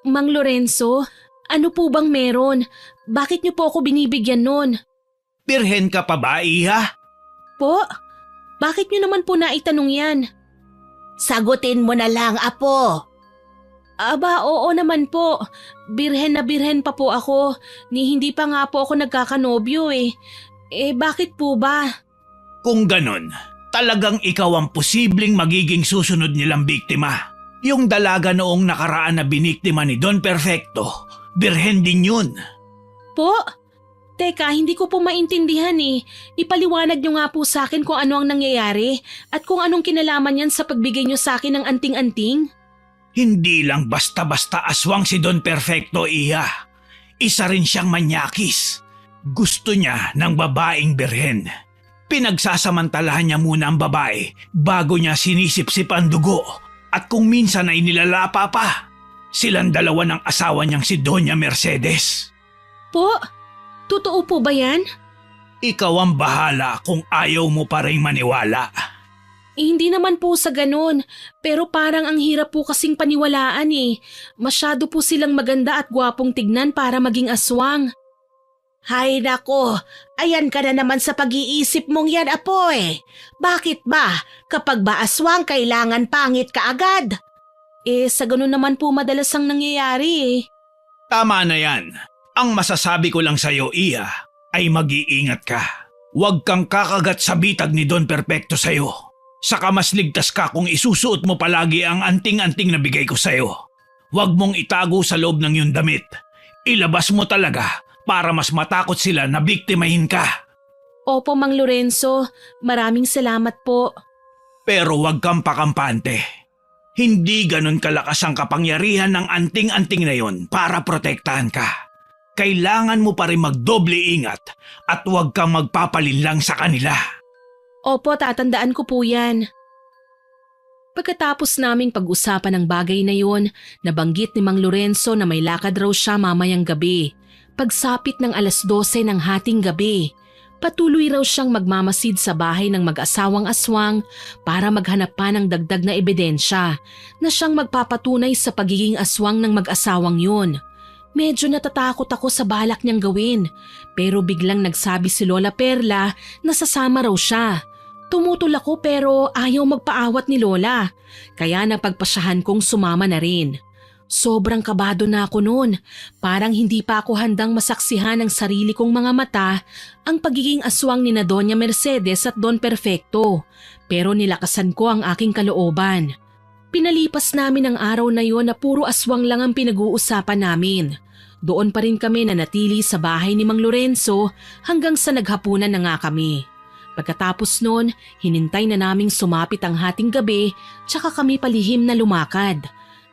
[SPEAKER 1] Mang Lorenzo, ano po bang meron? Bakit niyo po ako binibigyan nun?
[SPEAKER 3] Birhen ka pa ba, Iha?
[SPEAKER 1] Po? Bakit niyo naman po naitanong yan?
[SPEAKER 2] Sagutin mo na lang, apo.
[SPEAKER 1] Aba, oo naman po. Birhen na birhen pa po ako. Hindi pa nga po ako nagkakanobyo eh. Bakit po ba?
[SPEAKER 3] Kung ganon, talagang ikaw ang posibleng magiging susunod nilang biktima. Yung dalaga noong nakaraan na biniktima ni Don Perfecto, birhen din yun.
[SPEAKER 1] Po? Teka, hindi ko po maintindihan eh. Ipaliwanag niyo nga po sa akin kung ano ang nangyayari at kung anong kinalaman yan sa pagbigay niyo sa akin ng anting-anting.
[SPEAKER 3] Hindi lang basta-basta aswang si Don Perfecto, Iha. Isa rin siyang manyakis. Gusto niya ng babaeng birhen. Pinagsasamantalahan niya muna ang babae bago niya sinisip-sip ang dugo at kung minsan ay nilalapa pa. Silang dalawa ng asawa niyang si Doña Mercedes.
[SPEAKER 1] Po? Totoo po ba yan?
[SPEAKER 3] Ikaw ang bahala kung ayaw mo pa rin maniwala.
[SPEAKER 1] Hindi naman po sa ganun, pero parang ang hirap po kasing paniwalaan eh. Masyado po silang maganda at gwapong tignan para maging aswang.
[SPEAKER 2] Hay nako, ayan ka na naman sa pag-iisip mong yan, apo eh. Bakit ba? Kapag ba aswang, kailangan pangit ka agad?
[SPEAKER 1] Sa ganun naman po madalas ang nangyayari eh.
[SPEAKER 3] Tama na yan. Ang masasabi ko lang sa'yo, Iha, ay mag-iingat ka. Huwag kang kakagat sa bitag ni Don Perfecto sa'yo. Saka mas ligtas ka kung isusuot mo palagi ang anting-anting na bigay ko sa'yo. Huwag mong itago sa loob ng iyong damit. Ilabas mo talaga para mas matakot sila na biktimahin ka.
[SPEAKER 1] Opo, Mang Lorenzo. Maraming salamat po.
[SPEAKER 3] Pero huwag kang pakampante. Hindi ganun kalakas ang kapangyarihan ng anting-anting na yon para protektahan ka. Kailangan mo pa rin magdoble ingat at huwag kang magpapalinlang sa kanila.
[SPEAKER 1] Opo, tatandaan ko po yan. Pagkatapos naming pag-usapan ng bagay na yon, nabanggit ni Mang Lorenzo na may lakad raw siya mamayang gabi. Pagsapit ng 12:00 ng hating gabi, patuloy raw siyang magmamasid sa bahay ng mag-asawang aswang para maghanap pa ng dagdag na ebidensya na siyang magpapatunay sa pagiging aswang ng mag-asawang yun. Medyo natatakot ako sa balak niyang gawin pero biglang nagsabi si Lola Perla na sasama raw siya. Tumutol ako pero ayaw magpaawat ni Lola kaya napagpasyahan kong sumama na rin. Sobrang kabado na ako noon. Parang hindi pa ako handang masaksihan ng sarili kong mga mata ang pagiging aswang ni na Doña Mercedes at Don Perfecto. Pero nilakasan ko ang aking kalooban. Pinalipas namin ang araw na yon na puro aswang lang ang pinag-uusapan namin. Doon pa rin kami nanatili sa bahay ni Mang Lorenzo hanggang sa naghapunan na nga kami. Pagkatapos noon, hinintay na naming sumapit ang hating gabi tsaka kami palihim na lumakad.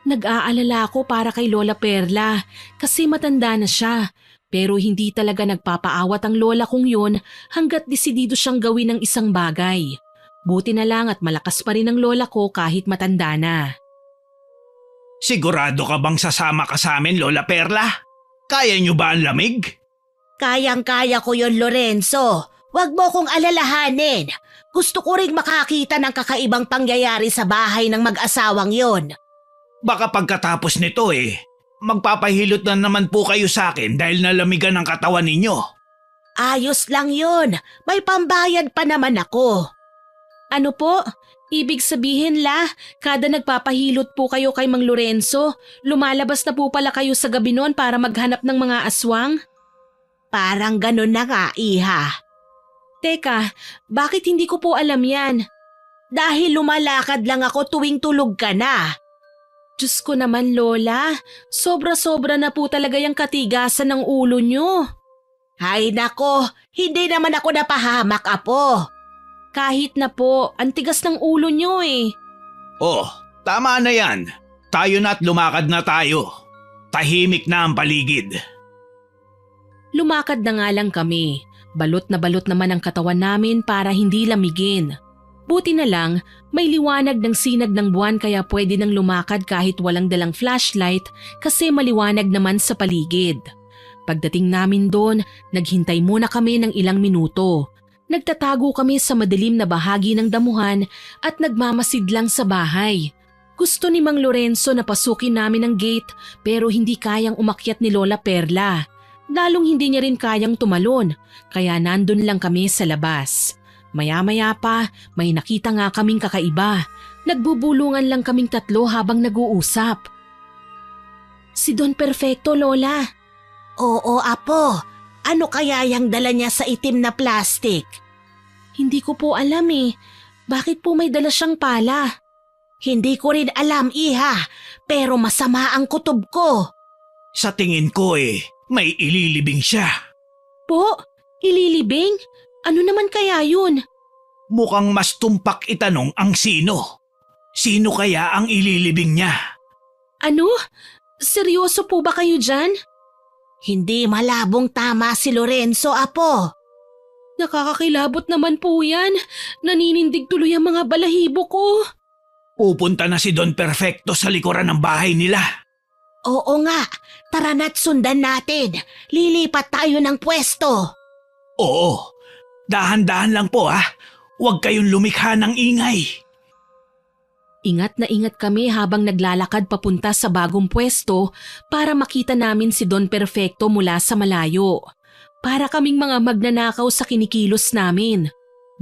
[SPEAKER 1] Nag-aalala ako para kay Lola Perla kasi matanda na siya pero hindi talaga nagpapaawat ang lola kong yun hanggat desidido siyang gawin ng isang bagay. Buti na lang at malakas pa rin ang lola ko kahit matanda na.
[SPEAKER 3] Sigurado ka bang sasama ka sa amin, Lola Perla? Kaya niyo ba ang lamig?
[SPEAKER 2] Kayang-kaya ko yon, Lorenzo. Huwag mo kong alalahanin. Gusto ko ring makakita ng kakaibang pangyayari sa bahay ng mag-asawang yon.
[SPEAKER 3] Baka pagkatapos nito magpapahilot na naman po kayo sa akin dahil nalamigan ang katawan ninyo.
[SPEAKER 2] Ayos lang yun. May pambayad pa naman ako.
[SPEAKER 1] Ano po? Ibig sabihin kada nagpapahilot po kayo kay Mang Lorenzo, lumalabas na po pala kayo sa gabi noon para maghanap ng mga aswang?
[SPEAKER 2] Parang ganun na nga, iha.
[SPEAKER 1] Teka, bakit hindi ko po alam yan?
[SPEAKER 2] Dahil lumalakad lang ako tuwing tulog ka na.
[SPEAKER 1] Diyos ko naman, Lola. Sobra-sobra na po talaga yung katigasan ng ulo nyo.
[SPEAKER 2] Ay nako, hindi naman ako napahamak, apo.
[SPEAKER 1] Kahit na po, ang tigas ng ulo nyo
[SPEAKER 3] Oh, tama na yan. Tayo na at lumakad na tayo. Tahimik na ang paligid.
[SPEAKER 1] Lumakad na nga lang kami. Balot naman ang katawan namin para hindi lamigin. Buti na lang, may liwanag ng sinag ng buwan kaya pwede nang lumakad kahit walang dalang flashlight kasi maliwanag naman sa paligid. Pagdating namin doon, naghintay muna kami ng ilang minuto. Nagtatago kami sa madilim na bahagi ng damuhan at nagmamasid lang sa bahay. Gusto ni Mang Lorenzo na pasukin namin ang gate pero hindi kayang umakyat ni Lola Perla. Lalong hindi niya rin kayang tumalon kaya nandun lang kami sa labas. Maya-maya pa, may nakita nga kaming kakaiba. Nagbubulungan lang kaming tatlo habang nag-uusap. Si Don Perfecto, Lola.
[SPEAKER 2] Oo, apo. Ano kaya yung dala niya sa itim na plastic?
[SPEAKER 1] Hindi ko po alam Bakit po may dala siyang pala?
[SPEAKER 2] Hindi ko rin alam, iha. Pero masama ang kutob ko.
[SPEAKER 3] Sa tingin ko may ililibing siya.
[SPEAKER 1] Po? Ililibing? Ano naman kaya yun?
[SPEAKER 3] Mukhang mas tumpak itanong ang sino. Sino kaya ang ililibing niya?
[SPEAKER 1] Ano? Seryoso po ba kayo dyan?
[SPEAKER 2] Hindi malabong tama si Lorenzo, apo.
[SPEAKER 1] Nakakakilabot naman po yan. Naninindig tuloy ang mga balahibo ko.
[SPEAKER 3] Pupunta na si Don Perfecto sa likuran ng bahay nila.
[SPEAKER 2] Oo nga, tara na't sundan natin. Lilipat tayo ng pwesto.
[SPEAKER 3] Oo, dahan-dahan lang po Huwag kayong lumikha ng ingay.
[SPEAKER 1] Ingat na ingat kami habang naglalakad papunta sa bagong pwesto para makita namin si Don Perfecto mula sa malayo. Para kaming mga magnanakaw sa kinikilos namin.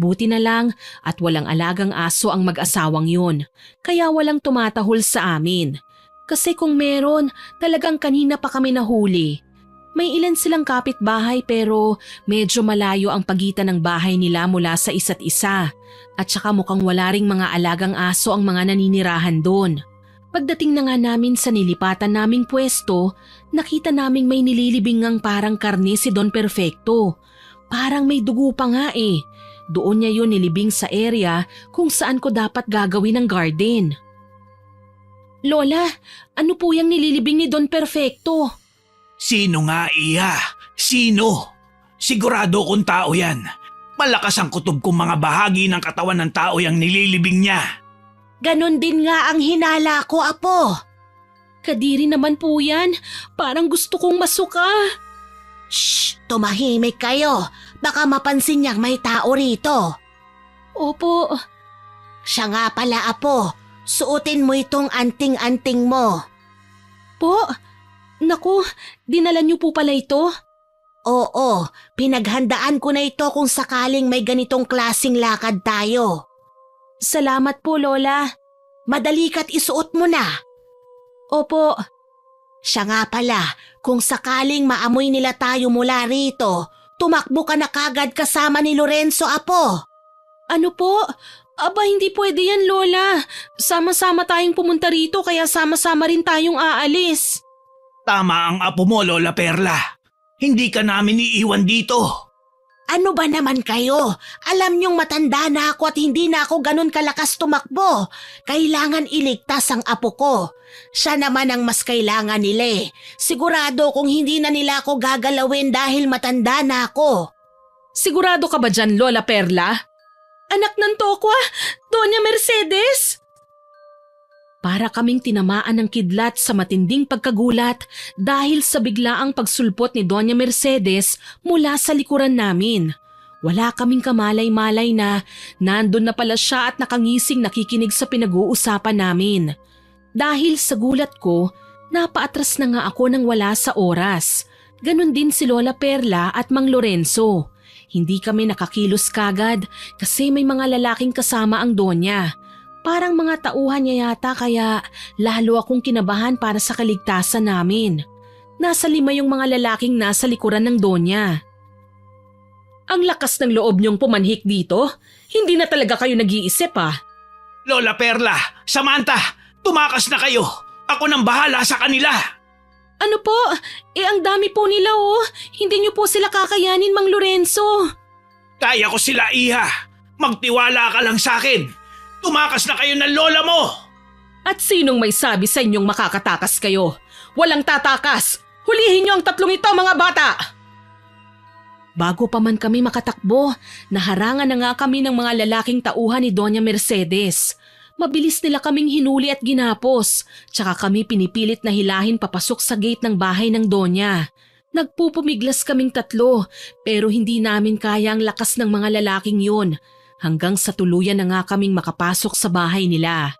[SPEAKER 1] Buti na lang at walang alagang aso ang mag-asawang yun, kaya walang tumatahol sa amin. Kasi kung meron, talagang kanina pa kami nahuli. May ilan silang kapitbahay pero medyo malayo ang pagitan ng bahay nila mula sa isa't isa. At saka mukhang wala ring mga alagang aso ang mga naninirahan doon. Pagdating na nga namin sa nilipatan naming pwesto, nakita naming may nililibingang parang karne si Don Perfecto. Parang may dugo pa nga Doon niya yun nilibing sa area kung saan ko dapat gagawin ang garden. Lola, ano po yung nililibing ni Don Perfecto?
[SPEAKER 3] Sino nga iya? Sino? Sigurado kung tao yan. Malakas ang kutob kung mga bahagi ng katawan ng tao yung nililibing niya.
[SPEAKER 2] Ganon din nga ang hinala ko, apo.
[SPEAKER 1] Kadiri naman po yan. Parang gusto kong masuka.
[SPEAKER 2] Shh! Tumahimik kayo. Baka mapansin niyang may tao rito.
[SPEAKER 1] Opo.
[SPEAKER 2] Siya nga pala, apo. Suotin mo itong anting-anting mo.
[SPEAKER 1] Po? Naku, dinala niyo po pala ito?
[SPEAKER 2] Oo, pinaghandaan ko na ito kung sakaling may ganitong klasing lakad tayo.
[SPEAKER 1] Salamat po, Lola.
[SPEAKER 2] Madali ka't isuot mo na.
[SPEAKER 1] Opo,
[SPEAKER 2] Siya nga pala, kung sakaling maamoy nila tayo mula rito, tumakbo ka na kagad kasama ni Lorenzo, apo.
[SPEAKER 1] Ano po? Aba, hindi pwede yan, Lola. Sama-sama tayong pumunta rito kaya sama-sama rin tayong aalis.
[SPEAKER 3] Tama ang apo mo, Lola Perla. Hindi ka namin iiwan dito.
[SPEAKER 2] Ano ba naman kayo? Alam niyong matanda na ako at hindi na ako ganun kalakas tumakbo. Kailangan iligtas ang apo ko. Siya naman ang mas kailangan nila eh. Sigurado kung hindi na nila ako gagalawin dahil matanda na ako.
[SPEAKER 1] Sigurado ka ba dyan, Lola Perla? Anak ng Tokwa, Doña Mercedes? Para kaming tinamaan ng kidlat sa matinding pagkagulat dahil sa biglaang pagsulpot ni Doña Mercedes mula sa likuran namin. Wala kaming kamalay-malay na nandun na pala siya at nakangising nakikinig sa pinag-uusapan namin. Dahil sa gulat ko, napaatras na nga ako nang wala sa oras. Ganon din si Lola Perla at Mang Lorenzo. Hindi kami nakakilos kagad kasi may mga lalaking kasama ang Donya. Parang mga tauhan niya yata kaya lalo akong kinabahan para sa kaligtasan namin. Nasa 5 yung mga lalaking nasa likuran ng Donya. Ang lakas ng loob niyong pumanhik dito? Hindi na talaga kayo nag-iisip ah.
[SPEAKER 3] Lola Perla, Samantha, tumakas na kayo. Ako nang bahala sa kanila.
[SPEAKER 1] Ano po? Ang dami po nila oh. Hindi niyo po sila kakayanin, Mang Lorenzo.
[SPEAKER 3] Kaya ko sila, Iha. Magtiwala ka lang sa akin. Tumakas na kayo ng lola mo!
[SPEAKER 1] At sinong may sabi sa inyong makakatakas kayo? Walang tatakas! Hulihin niyo ang 3 ito, mga bata! Bago pa man kami makatakbo, naharangan na nga kami ng mga lalaking tauhan ni Doña Mercedes. Mabilis nila kaming hinuli at ginapos, tsaka kami pinipilit na hilahin papasok sa gate ng bahay ng Doña. Nagpupumiglas kaming 3, pero hindi namin kaya ang lakas ng mga lalaking yun. Hanggang sa tuluyan na nga kaming makapasok sa bahay nila.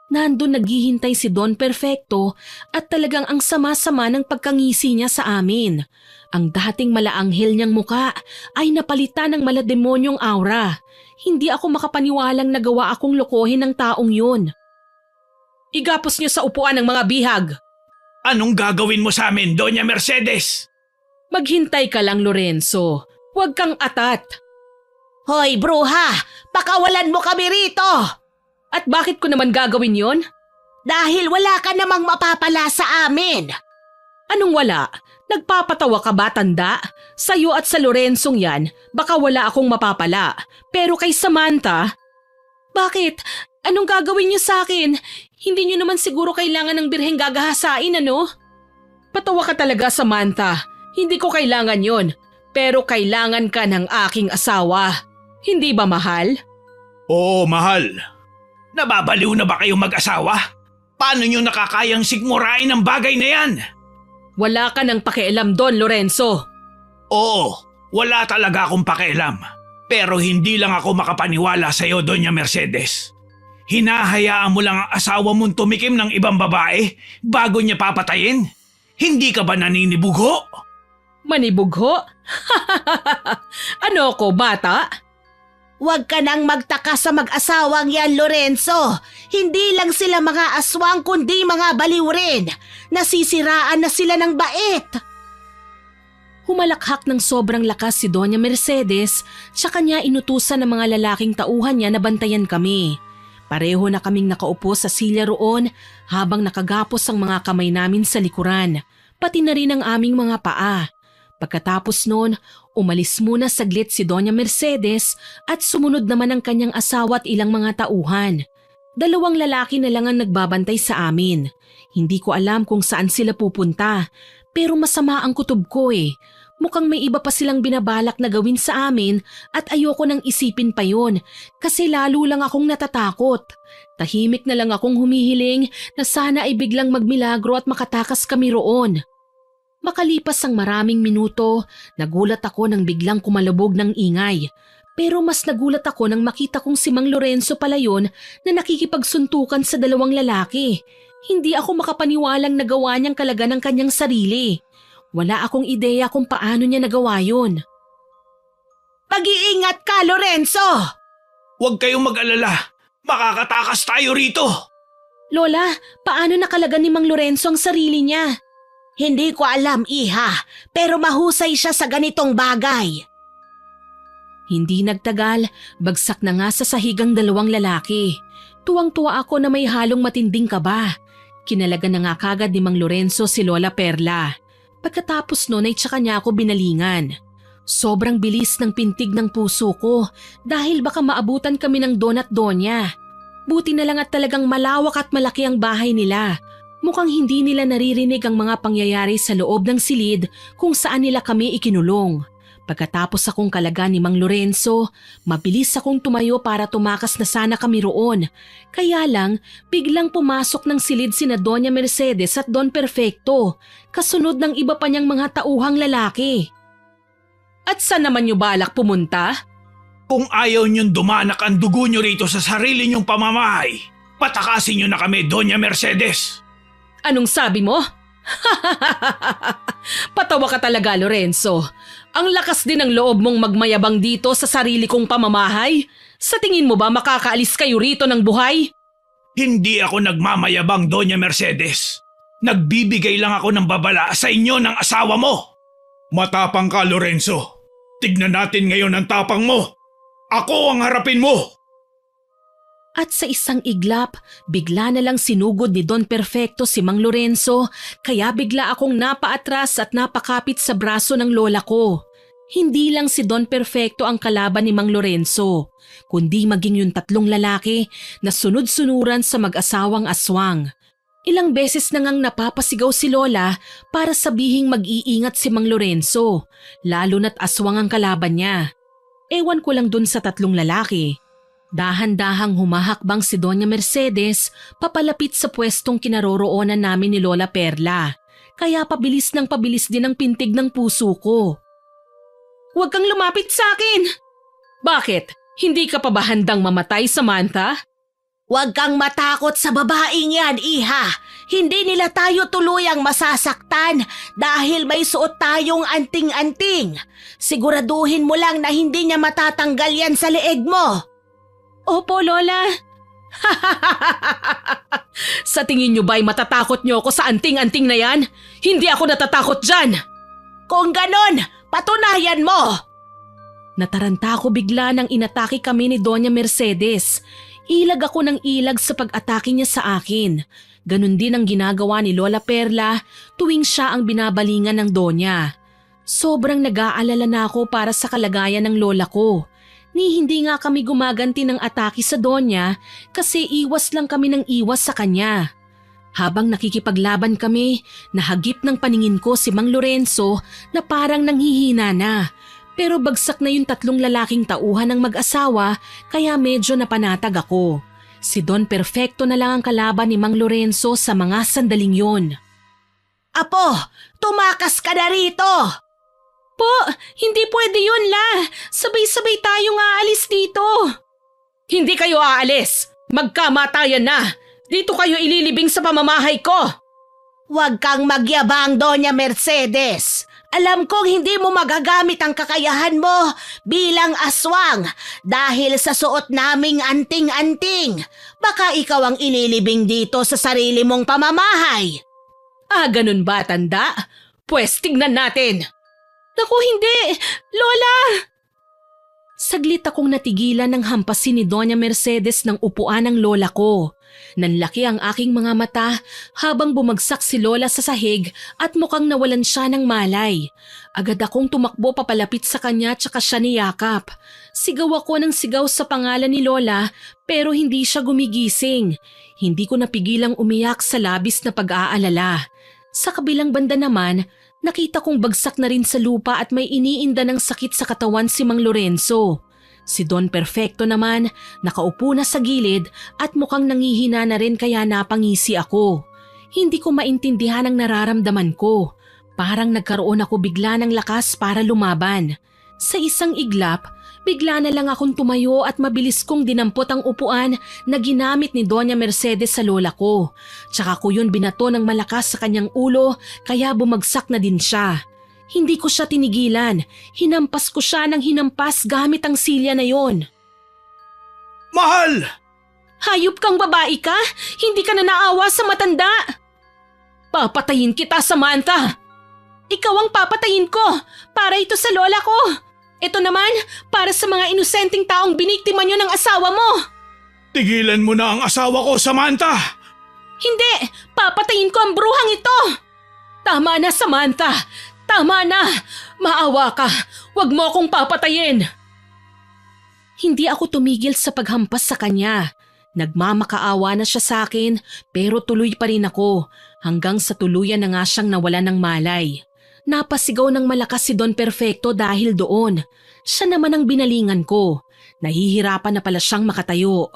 [SPEAKER 1] Nandun naghihintay si Don Perfecto at talagang ang sama-sama ng pagkangisi niya sa amin. Ang dating malaanghel niyang muka ay napalitan ng malademonyong aura. Hindi ako makapaniwalang nagawa akong lokohin ng taong yun. Igapos niyo sa upuan ng mga bihag.
[SPEAKER 3] Anong gagawin mo sa amin, Doña Mercedes?
[SPEAKER 1] Maghintay ka lang, Lorenzo. Huwag kang atat.
[SPEAKER 2] Hoy, bruha! Pakawalan mo kami rito!
[SPEAKER 1] At bakit ko naman gagawin yon?
[SPEAKER 2] Dahil wala ka namang mapapala sa amin!
[SPEAKER 1] Anong wala? Nagpapatawa ka ba, tanda? Sa'yo at sa Lorenzong yan, baka wala akong mapapala. Pero kay Samantha… Bakit? Anong gagawin niyo sa akin? Hindi niyo naman siguro kailangan ng birheng gagahasain, ano? Patawa ka talaga, Samantha. Hindi ko kailangan yon. Pero kailangan ka ng aking asawa. Hindi ba mahal?
[SPEAKER 3] Oo, mahal. Nababaliw na ba kayong mag-asawa? Paano nyo nakakayang sigmurain ang bagay na yan?
[SPEAKER 1] Wala ka nang pakialam doon, Lorenzo.
[SPEAKER 3] Oo, wala talaga akong pakialam. Pero hindi lang ako makapaniwala sa iyo, Doña Mercedes. Hinahayaan mo lang ang asawa mong tumikim ng ibang babae bago niya papatayin? Hindi ka ba naninibugho?
[SPEAKER 1] Manibugho? Ano ko, bata?
[SPEAKER 2] Huwag ka nang magtaka sa mag-asawang yan, Lorenzo. Hindi lang sila mga aswang kundi mga baliw rin. Nasisiraan na sila ng bait.
[SPEAKER 1] Humalakhak ng sobrang lakas si Doña Mercedes, tsaka niya inutusan ng mga lalaking tauhan niya na bantayan kami. Pareho na kaming nakaupo sa silya roon habang nakagapos ang mga kamay namin sa likuran, pati na rin ang aming mga paa. Pagkatapos noon, umalis muna saglit si Doña Mercedes at sumunod naman ang kanyang asawa at ilang mga tauhan. 2 lalaki na lang ang nagbabantay sa amin. Hindi ko alam kung saan sila pupunta, pero masama ang kutob ko eh. Mukhang may iba pa silang binabalak na gawin sa amin at ayoko nang isipin pa yon kasi lalo lang akong natatakot. Tahimik na lang akong humihiling na sana ay biglang magmilagro at makatakas kami roon. Makalipas ang maraming minuto, nagulat ako nang biglang kumalabog ng ingay. Pero mas nagulat ako nang makita kong si Mang Lorenzo pala yun na nakikipagsuntukan sa 2 lalaki. Hindi ako makapaniwalang nagawa niyang kalaga ng kanyang sarili. Wala akong ideya kung paano niya nagawa yun.
[SPEAKER 2] Mag-iingat ka, Lorenzo!
[SPEAKER 3] Huwag kayong mag-alala. Makakatakas tayo rito.
[SPEAKER 1] Lola, paano nakalaga ni Mang Lorenzo ang sarili niya?
[SPEAKER 2] Hindi ko alam, iha, pero mahusay siya sa ganitong bagay.
[SPEAKER 1] Hindi nagtagal, bagsak na nga sa sahigang dalawang lalaki. Tuwang-tuwa ako na may halong matinding kaba. Kinalaga na nga kagad ni Mang Lorenzo si Lola Perla. Pagkatapos nun ay tsaka niya ako binalingan. Sobrang bilis ng pintig ng puso ko dahil baka maabutan kami ng Don at Donya. Buti na lang at talagang malawak at malaki ang bahay nila. Mukhang hindi nila naririnig ang mga pangyayari sa loob ng silid kung saan nila kami ikinulong. Pagkatapos akong kalaga ni Mang Lorenzo, mabilis akong tumayo para tumakas na sana kami roon. Kaya lang, biglang pumasok ng silid sina Doña Mercedes at Don Perfecto, kasunod ng iba pa niyang mga tauhang lalaki. At saan naman niyo balak pumunta?
[SPEAKER 3] Kung ayaw niyong dumanak ang dugo niyo rito sa sarili niyong pamamahay, patakasin niyo na kami, Doña Mercedes.
[SPEAKER 1] Anong sabi mo? Patawa ka talaga, Lorenzo. Ang lakas din ng loob mong magmayabang dito sa sarili kong pamamahay. Sa tingin mo ba makakaalis kayo rito ng buhay?
[SPEAKER 3] Hindi ako nagmamayabang, Doña Mercedes. Nagbibigay lang ako ng babala sa inyo ng asawa mo. Matapang ka, Lorenzo. Tignan natin ngayon ang tapang mo. Ako ang harapin mo.
[SPEAKER 1] At sa isang iglap, bigla na lang sinugod ni Don Perfecto si Mang Lorenzo, kaya bigla akong napaatras at napakapit sa braso ng lola ko. Hindi lang si Don Perfecto ang kalaban ni Mang Lorenzo, kundi maging yung tatlong lalaki na sunod-sunuran sa mag-asawang aswang. Ilang beses na ngang napapasigaw si Lola para sabihing mag-iingat si Mang Lorenzo, lalo na't aswang ang kalaban niya. Ewan ko lang dun sa tatlong lalaki. Dahan-dahang humahakbang si Doña Mercedes papalapit sa pwestong kinaroroonan namin ni Lola Perla. Kaya pabilis din ang pintig ng puso ko. Huwag kang lumapit sa akin! Bakit? Hindi ka pa ba handang mamatay, Samantha?
[SPEAKER 2] Huwag kang matakot sa babaeng yan, iha. Hindi nila tayo tuluyang masasaktan dahil may suot tayong anting-anting. Siguraduhin mo lang na hindi niya matatanggal yan sa leeg mo.
[SPEAKER 1] Opo, Lola. Sa tingin niyo ba'y matatakot niyo ako sa anting-anting na yan? Hindi ako natatakot dyan!
[SPEAKER 2] Kung ganon, patunayan mo!
[SPEAKER 1] Nataranta ako bigla nang inatake kami ni Doña Mercedes. Ilag ako ng ilag sa pag-atake niya sa akin. Ganon din ang ginagawa ni Lola Perla tuwing siya ang binabalingan ng Donya. Sobrang nag-aalala na ako para sa kalagayan ng lola ko. Ni hindi nga kami gumaganti ng atake sa Donya kasi iwas lang kami ng iwas sa kanya. Habang nakikipaglaban kami, nahagip ng paningin ko si Mang Lorenzo na parang nanghihina na. Pero bagsak na yung tatlong lalaking tauhan ng mag-asawa kaya medyo napanatag ako. Si Don Perfecto na lang ang kalaban ni Mang Lorenzo sa mga sandaling yon.
[SPEAKER 2] Apo, tumakas ka na rito!
[SPEAKER 1] Po, hindi pwede yun, La. Sabay-sabay tayong aalis dito. Hindi kayo aalis. Magkamatayan na. Dito kayo ililibing sa pamamahay ko.
[SPEAKER 2] Huwag kang magyabang, Doña Mercedes. Alam kong hindi mo magagamit ang kakayahan mo bilang aswang dahil sa suot naming anting-anting. Baka ikaw ang ililibing dito sa sarili mong pamamahay.
[SPEAKER 1] Ah, ganun ba, tanda? Pwes, tignan natin. Naku, hindi! Lola! Saglit akong natigilan ng hampasin ni Doña Mercedes ng upuan ng lola ko. Nanlaki ang aking mga mata habang bumagsak si Lola sa sahig at mukhang nawalan siya ng malay. Agad akong tumakbo papalapit sa kanya tsaka siya niyakap. Sigaw ako ng sigaw sa pangalan ni Lola pero hindi siya gumigising. Hindi ko napigilang umiyak sa labis na pag-aalala. Sa kabilang banda naman, nakita kong bagsak na rin sa lupa at may iniinda ng sakit sa katawan si Mang Lorenzo. Si Don Perfecto naman, nakaupo na sa gilid at mukhang nangihina na rin kaya napangisi ako. Hindi ko maintindihan ang nararamdaman ko. Parang nagkaroon ako bigla ng lakas para lumaban. Sa isang iglap, bigla na lang akong tumayo at mabilis kong dinampot ang upuan na ginamit ni Doña Mercedes sa lola ko. Tsaka ko yun binato ng malakas sa kanyang ulo kaya bumagsak na din siya. Hindi ko siya tinigilan. Hinampas ko siya ng hinampas gamit ang silya na yon.
[SPEAKER 3] Mahal!
[SPEAKER 1] Hayop kang babae ka? Hindi ka na naawa sa matanda? Papatayin kita, Samantha! Ikaw ang papatayin ko para ito sa lola ko. Ito naman para sa mga inosenteng taong biniktima niyo ng asawa mo.
[SPEAKER 3] Tigilan mo na ang asawa ko, Samantha!
[SPEAKER 1] Hindi! Papatayin ko ang bruhang ito! Tama na, Samantha! Tama na! Maawa ka! Huwag mo akong papatayin! Hindi ako tumigil sa paghampas sa kanya. Nagmamakaawa na siya sa akin pero tuloy pa rin ako hanggang sa tuluyan na nga siyang nawala ng malay. Napasigaw ng malakas si Don Perfecto dahil doon. Siya naman ang binalingan ko. Nahihirapan na pala siyang makatayo.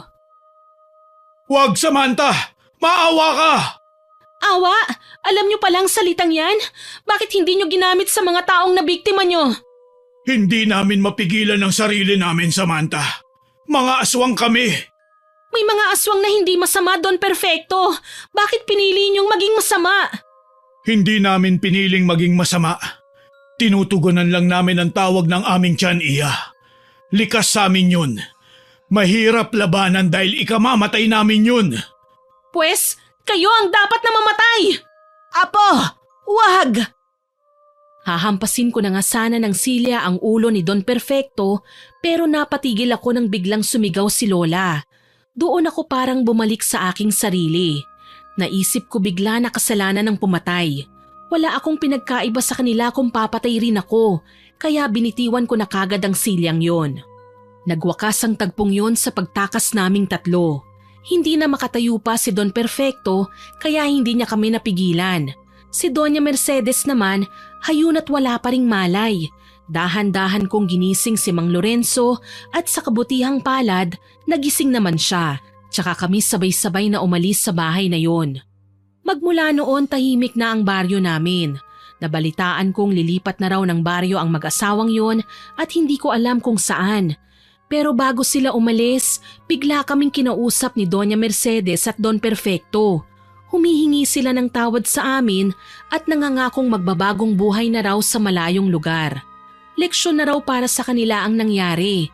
[SPEAKER 3] Huwag, Samantha! Maawa ka!
[SPEAKER 1] Awa? Alam niyo palang salitang yan? Bakit hindi niyo ginamit sa mga taong nabiktima niyo?
[SPEAKER 3] Hindi namin mapigilan ang sarili namin, Samantha. Mga aswang kami.
[SPEAKER 1] May mga aswang na hindi masama, Don Perfecto. Bakit pinili niyong maging masama?
[SPEAKER 3] Hindi namin piniling maging masama. Tinutugunan lang namin ang tawag ng aming tiyan, Iya. Likas sa amin yun. Mahirap labanan dahil ikamamatay namin yun.
[SPEAKER 1] Pwes, kayo ang dapat na mamatay!
[SPEAKER 2] Apo, wag!
[SPEAKER 1] Hahampasin ko na nga sana ng silya ang ulo ni Don Perfecto pero napatigil ako nang biglang sumigaw si Lola. Doon ako parang bumalik sa aking sarili. Naisip ko bigla na kasalanan ng pumatay. Wala akong pinagkaiba sa kanila kung papatay rin ako, kaya binitiwan ko na kagad ang silyang yon. Nagwakas ang tagpong yon sa pagtakas naming tatlo. Hindi na makatayo pa si Don Perfecto kaya hindi niya kami napigilan. Si Doña Mercedes naman, hayun at wala pa ring malay. Dahan-dahan kong ginising si Mang Lorenzo at sa kabutihang palad, nagising naman siya. Tsaka kami sabay-sabay na umalis sa bahay na yon. Magmula noon tahimik na ang baryo namin. Nabalitaan kong lilipat na raw ng baryo ang mag-asawang yon at hindi ko alam kung saan. Pero bago sila umalis, bigla kaming kinausap ni Doña Mercedes at Don Perfecto. Humihingi sila ng tawad sa amin at nangangakong magbabagong buhay na raw sa malayong lugar. Leksyon na raw para sa kanila ang nangyari.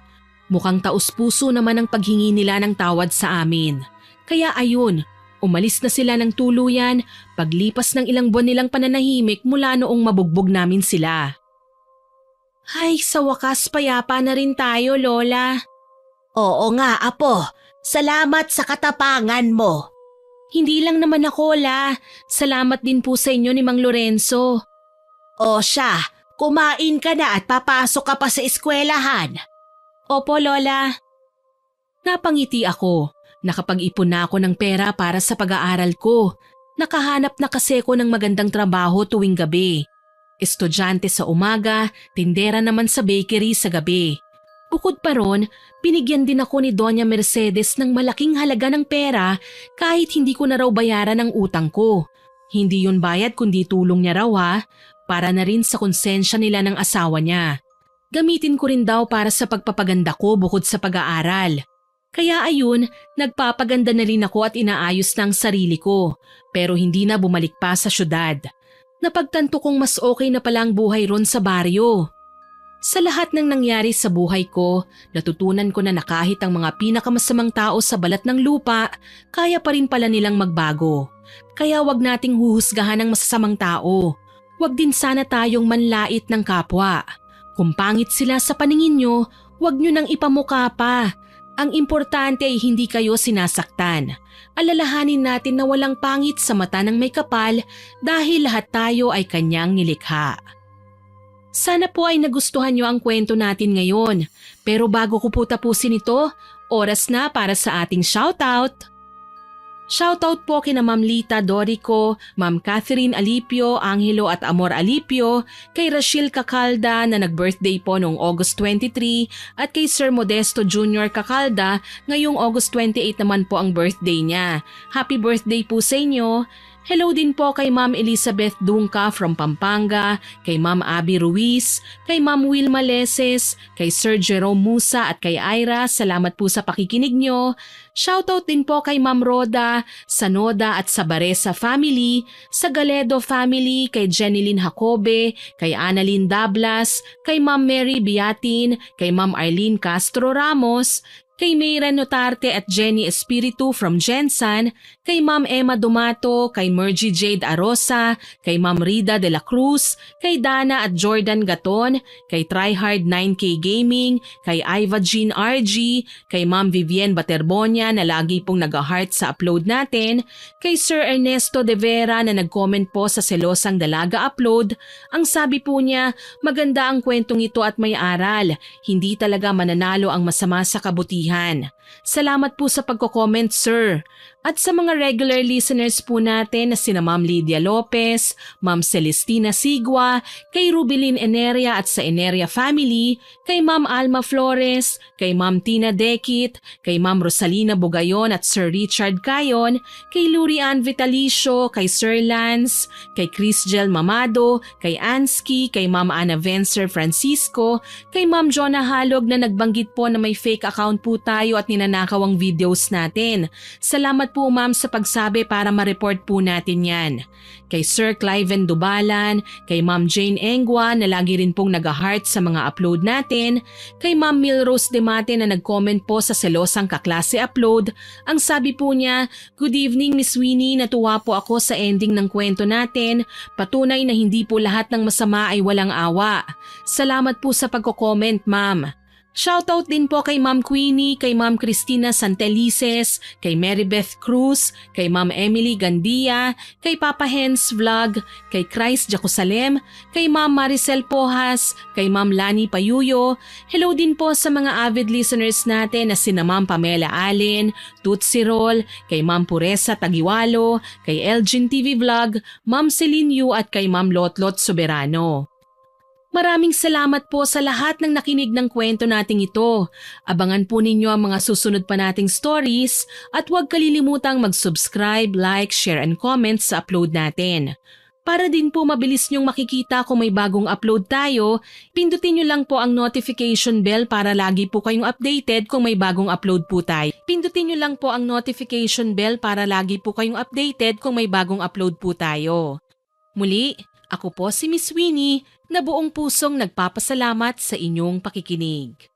[SPEAKER 1] Mukhang taus-puso naman ang paghingi nila ng tawad sa amin. Kaya ayun, umalis na sila ng tuluyan paglipas ng ilang buwan nilang pananahimik mula noong mabugbog namin sila. Ay, sa wakas payapa na rin tayo, Lola.
[SPEAKER 2] Oo nga, Apo. Salamat sa katapangan mo.
[SPEAKER 1] Hindi lang naman ako, La. Salamat din po sa inyo ni Mang Lorenzo.
[SPEAKER 2] O siya, kumain ka na at papasok ka pa sa eskwelahan.
[SPEAKER 1] Opo, Lola. Napangiti ako. Nakapag-ipon na ako ng pera para sa pag-aaral ko. Nakahanap na kasi ako ng magandang trabaho tuwing gabi. Estudyante sa umaga, tindera naman sa bakery sa gabi. Bukod pa ron, binigyan din ako ni Doña Mercedes ng malaking halaga ng pera kahit hindi ko na raw bayaran ang utang ko. Hindi yun bayad kundi tulong niya raw ha, para na rin sa konsensya nila ng asawa niya. Gamitin ko rin daw para sa pagpapaganda ko bukod sa pag-aaral. Kaya ayun, nagpapaganda na rin ako at inaayos na ang sarili ko, pero hindi na bumalik pa sa syudad. Napagtanto kong mas okay na pala ang buhay ron sa baryo. Sa lahat ng nangyari sa buhay ko, natutunan ko na kahit ang mga pinakamasamang tao sa balat ng lupa, kaya pa rin pala nilang magbago. Kaya wag nating huhusgahan ang masasamang tao. Wag din sana tayong manlait ng kapwa. Kung pangit sila sa paningin nyo, wag nyo nang ipamukha pa. Ang importante ay hindi kayo sinasaktan. Alalahanin natin na walang pangit sa mata ng may kapal dahil lahat tayo ay kanyang nilikha. Sana po ay nagustuhan nyo ang kwento natin ngayon. Pero bago ko po tapusin ito, oras na para sa ating shoutout. Shoutout po kina Ma'am Lita Dorico, Ma'am Catherine Alipio, Angelo at Amor Alipio, kay Rachel Cacalda na nag-birthday po noong August 23 at kay Sir Modesto Jr. Cacalda ngayong August 28 naman po ang birthday niya. Happy birthday po sa inyo! Hello din po kay Ma'am Elizabeth Dungca from Pampanga, kay Ma'am Abby Ruiz, kay Ma'am Wilma Leses, kay Sir Jerome Musa at kay Ira. Salamat po sa pakikinig nyo. Shoutout din po kay Ma'am Roda, Sanoda at Sabaresa family, sa Galedo family, kay Jeneline Jacobe, kay Annalyn Dablas, kay Ma'am Mary Biatin, kay Ma'am Arlene Castro Ramos, kay Mayra Notarte at Jenny Espiritu from Jensan, kay Ma'am Emma Dumato, kay Mergy Jade Arosa, kay Ma'am Rida de la Cruz, kay Dana at Jordan Gaton, kay Tryhard 9K Gaming, kay Iva Jean RG, kay Ma'am Vivienne Baterbonia na lagi pong nag-heart sa upload natin, kay Sir Ernesto De Vera na nag-comment po sa Selosang Dalaga upload. Ang sabi po niya, maganda ang kwentong ito at may aral, hindi talaga mananalo ang masama sa kabutihan. Salamat po sa pagko-comment, sir. At sa mga regular listeners po natin na sina Ma'am Lydia Lopez, Ma'am Celestina Sigua, kay Rubilin Eneria at sa Eneria family, kay Ma'am Alma Flores, kay Ma'am Tina Dekit, kay Ma'am Rosalina Bugayon at Sir Richard Cayon, kay Lurian Vitalicio, kay Sir Lance, kay Crisgel Mamado, kay Ansky, kay Ma'am Ana Vencer Francisco, kay Ma'am Jonah Halog na nagbanggit po na may fake account po tayo at ninanakaw ang videos natin. Salamat po ma'am sa pagsabi para ma-report po natin yan. Kay Sir Cliven Dubalan, kay Ma'am Jane Engwa na lagi rin pong nag-heart sa mga upload natin, kay Ma'am Milrose Demate na nag-comment po sa Selosang Kaklase upload. Ang sabi po niya, "Good evening Miss Winnie, natuwa po ako sa ending ng kwento natin. Patunay na hindi po lahat ng masama ay walang awa." Salamat po sa pagko-comment ma'am. Shoutout din po kay Ma'am Queenie, kay Ma'am Cristina Santelices, kay Marybeth Cruz, kay Ma'am Emily Gandia, kay Papa Hens Vlog, kay Christ Jerusalem, kay Ma'am Maricel Pojas, kay Ma'am Lani Payuyo. Hello din po sa mga avid listeners natin na sina Ma'am Pamela Allen, Tootsie Roll, kay Ma'am Puresa Tagiwalo, kay Elgin TV Vlog, Ma'am Celine Yu at kay Ma'am Lotlot Soberano. Maraming salamat po sa lahat ng nakinig ng kwento nating ito. Abangan po ninyo ang mga susunod pa nating stories at huwag kalilimutang mag-subscribe, like, share and comment sa upload natin. Para din po mabilis nyong makikita kung may bagong upload tayo, pindutin nyo lang po ang notification bell para lagi po kayong updated kung may bagong upload po tayo. Pindutin nyo lang po ang notification bell para lagi po kayong updated kung may bagong upload po tayo. Muli, ako po si Miss Winnie na buong pusong nagpapasalamat sa inyong pakikinig.